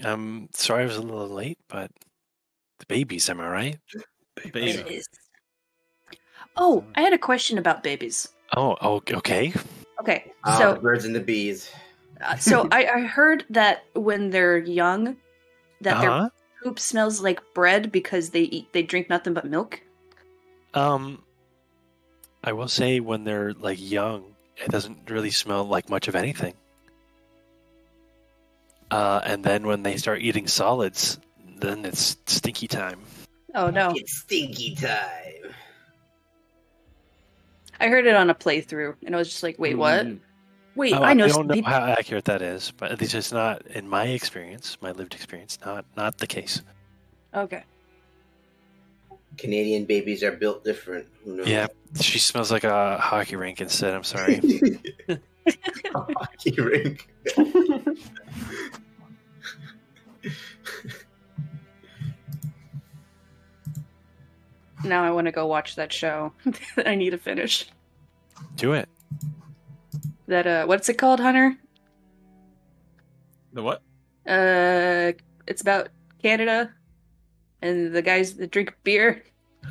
I'm sorry I was a little late, but the babies, am I right? Baby. It is. Oh, I had a question about babies. Oh, okay. Okay, The so birds and the bees. I heard that when they're young, that their Uh-huh. poop smells like bread because they drink nothing but milk. I will say when they're like young, it doesn't really smell like much of anything. And then when they start eating solids, then it's stinky time. Oh no! It's stinky time. I heard it on a playthrough, and I was just like, "Wait, what? Wait, Oh, I know I some don't know people." how accurate that is, but at least it's not, in my experience, my lived experience, not the case. Okay. Canadian babies are built different. Who knows? Yeah, she smells like a hockey rink instead. I'm sorry. Hockey rink. Now I want to go watch that show that I need to finish. Do it. That what's it called, Hunter? The what? It's about Canada and the guys that drink beer.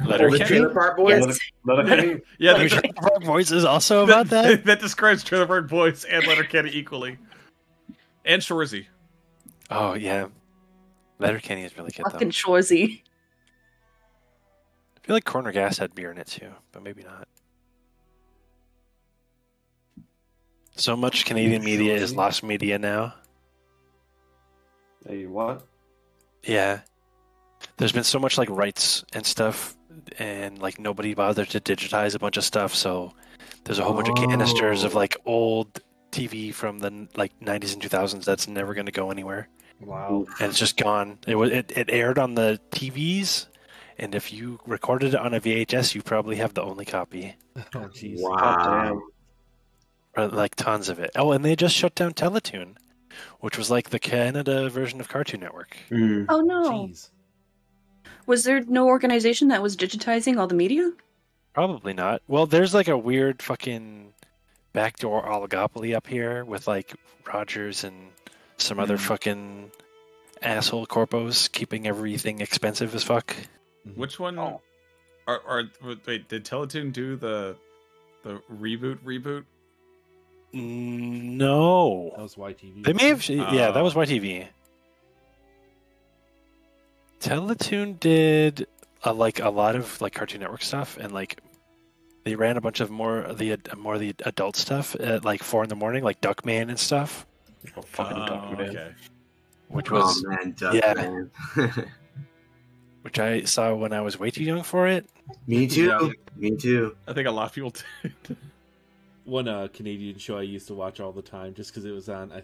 The Trailer Park Boys. Letterkenny. Yeah, Your Trailer Park Boys is also about that? That describes Trailer Park Boys and Letterkenny equally. And Shorzy. Oh, yeah. Letterkenny is really good, though. Fucking Shorzy. I feel like Corner Gas had beer in it, too, but maybe not. So much Canadian media is lost media now. Hey, what? Yeah. There's been so much, like, rights and stuff, and, like, nobody bothered to digitize a bunch of stuff, so there's a whole bunch of canisters of, like, old TV from the, like, 90s and 2000s that's never going to go anywhere. Wow. And it's just gone. It aired on the TVs, and if you recorded it on a VHS, you probably have the only copy. Oh, jeez. Wow. Or, like, tons of it. Oh, and they just shut down Teletoon, which was, like, the Canada version of Cartoon Network. Mm. Oh no. Jeez. Was there no organization that was digitizing all the media? Probably not. Well, there's, like, a weird fucking backdoor oligopoly up here with, like, Rogers and some other fucking asshole corpos keeping everything expensive as fuck. Which one? Wait, did Teletoon do the reboot? No. That was YTV. They may have... Yeah, that was YTV. Teletoon did a lot of like Cartoon Network stuff, and like they ran a bunch of more of the adult stuff at like 4 a.m, like Duckman and stuff. Oh, fucking Duckman. Okay. Which was Duckman. which I saw when I was way too young for it. Me too. Yeah. Me too. I think a lot of people did. One Canadian show I used to watch all the time just because it was on. I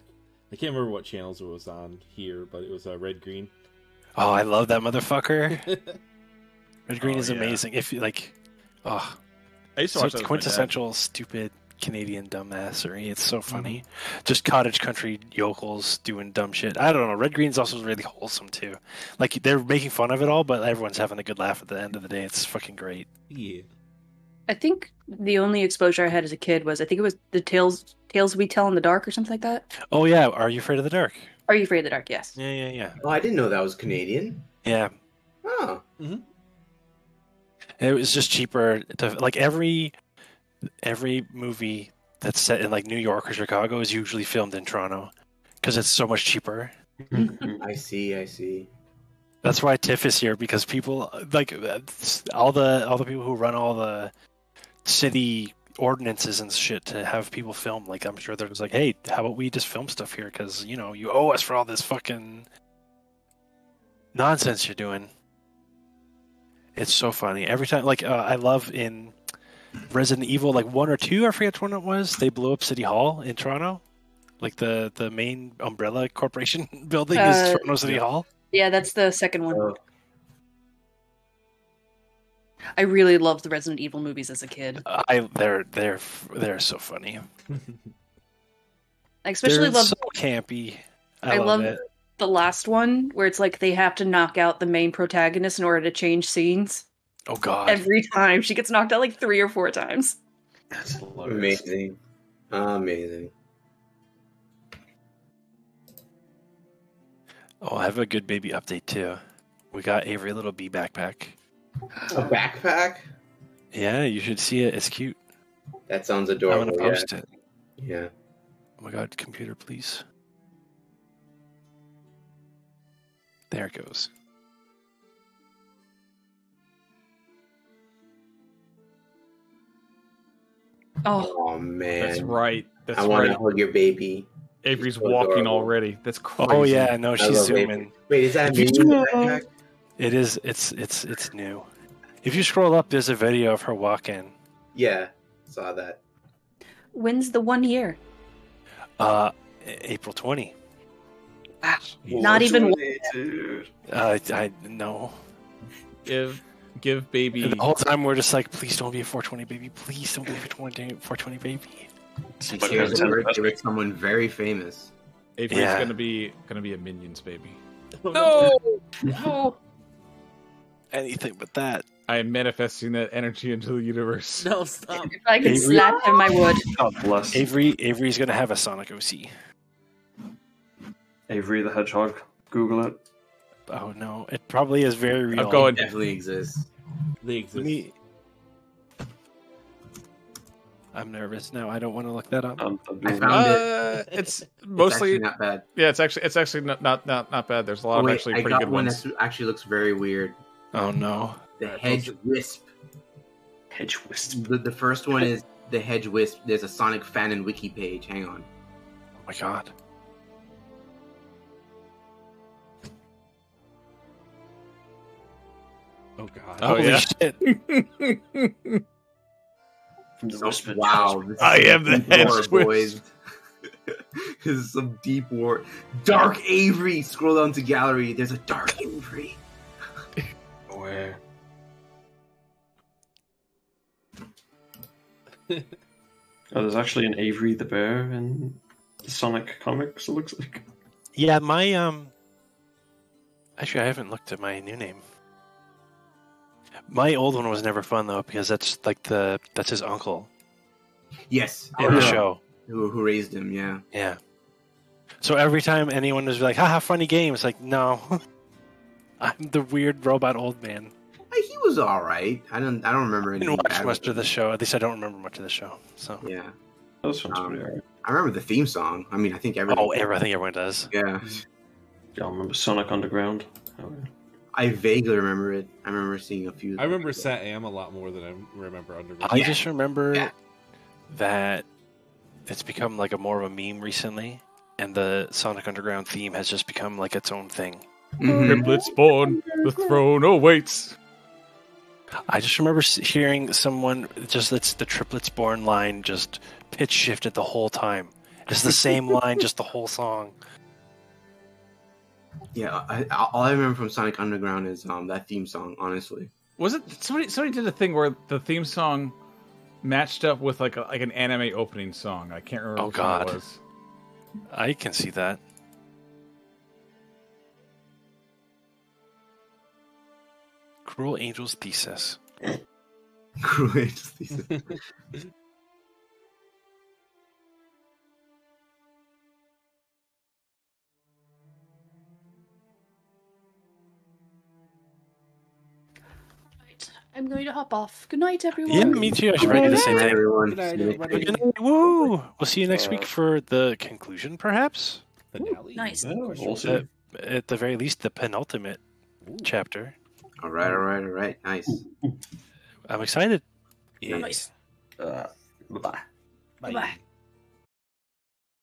can't remember what channels it was on here, but it was Red Green. Oh, I love that motherfucker. Red Green is yeah. amazing. If you like, oh, I used to so watch it's that with my dad. quintessential stupid Canadian dumbassery. It's so funny. Just cottage country yokels doing dumb shit. I don't know. Red Green's also really wholesome too. Like they're making fun of it all, but everyone's having a good laugh at the end of the day. It's fucking great. Yeah. I think the only exposure I had as a kid was it was the tales we tell in the dark or something like that. Oh yeah, Are You Afraid of the Dark? Are You Afraid of the Dark? Yes. Yeah. Oh, I didn't know that was Canadian. Yeah. Oh. It was just cheaper to like every movie that's set in like New York or Chicago is usually filmed in Toronto because it's so much cheaper. I see. That's why TIFF is here, because people like all the people who run all the city ordinances and shit to have people film. Like I'm sure they're just like, hey, how about we just film stuff here? Because you know you owe us for all this fucking nonsense you're doing. It's so funny every time. Like I love in Resident Evil, like 1 or 2, I forget which one it was. They blew up City Hall in Toronto. Like the main Umbrella Corporation building is Toronto City Hall. Yeah, that's the second one. Oh. I really loved the Resident Evil movies as a kid. They're so funny. I especially They're love so campy. I love it. the last one where it's like they have to knock out the main protagonist in order to change scenes. Oh god. Every time she gets knocked out like 3 or 4 times. That's hilarious. Amazing. Oh, I have a good baby update too. We got Avery a little bee backpack. A backpack? Yeah, you should see it. It's cute. That sounds I'm adorable. gonna post it. Yeah. Oh my god, computer, please. There it goes. Oh, Man. That's right. That's I want right. to hug your baby. Avery's so walking adorable. already. That's crazy. Oh yeah, no, I she's love zooming. Avery. Wait, is that If me you in the zoom- backpack? It is. It's new. If you scroll up, there's a video of her walking. Yeah, saw that. when's the 1 year? April 20. Not even one. Dude. I know. If give baby. And the whole time we're just like, please don't be a 420 baby. Please don't be a 420 baby. She shares a birthday with someone very famous. Avery's gonna be a Minions baby. No! No! Anything but that. I am manifesting that energy into the universe. No, stop. If I could slap him, I would. God bless. Avery's gonna have a Sonic OC. Avery the Hedgehog. Google it. Oh no, it probably is very real. I'm going. It definitely exists. They exist. I'm nervous now. I don't want to look that up. I found it. It's mostly It's not bad. Yeah, it's actually not bad. There's a lot of actually pretty good one ones. that actually looks very weird. Oh no. The Hedge Wisp. Hedge Wisp. The first one is the Hedge Wisp. There's a Sonic fan and wiki page. Hang on. Oh my god. Oh god. Oh, Holy yeah. shit. Wow. I am the Hedge war, Wisp. This is some deep war. Dark Avery. Scroll down to gallery. There's a Dark Avery. Where? Oh, there's actually an Avery the Bear in the Sonic comics, it looks like. Yeah, my actually I haven't looked at my new name. My old one was never fun though, because that's like that's his uncle Yes. in the show. Who raised him, yeah. Yeah. So every time anyone was like, haha, funny game, it's like, no. I'm the weird robot old man. He was alright. I don't remember I anything didn't watch bad much with of the him. show. At least I don't remember much of the show. So Yeah. That sounds pretty alright. I remember the theme song. I mean, I think everyone. I think everyone does. Yeah. Yeah, I remember Sonic Underground. Oh, yeah. I vaguely remember it. I remember seeing a few. I remember Sat Am a lot more than I remember Underground. I just remember that it's become like a more of a meme recently, and the Sonic Underground theme has just become like its own thing. Mhm. Triplets born, the throne awaits. I just remember hearing someone it's the triplets born line just pitch shifted the whole time. It's the same line, just the whole song. Yeah, all I remember from Sonic Underground is that theme song. Honestly, Was it somebody did a thing where the theme song matched up with like an anime opening song? I can't remember Oh, which one God. it was. I can see that. Cruel Angel's Thesis. Cruel Angel's Thesis. I'm going to hop off. Good night, everyone. Yeah, me too. I should probably do the same Good night, thing. everyone. Good night, See you next everybody. week. Good night. Woo! We'll see you next week for the conclusion, perhaps. Finale? Nice. Yeah, we'll see. At the very least, the penultimate chapter. All right. Nice. I'm excited. Nice. Bye-bye. Bye-bye.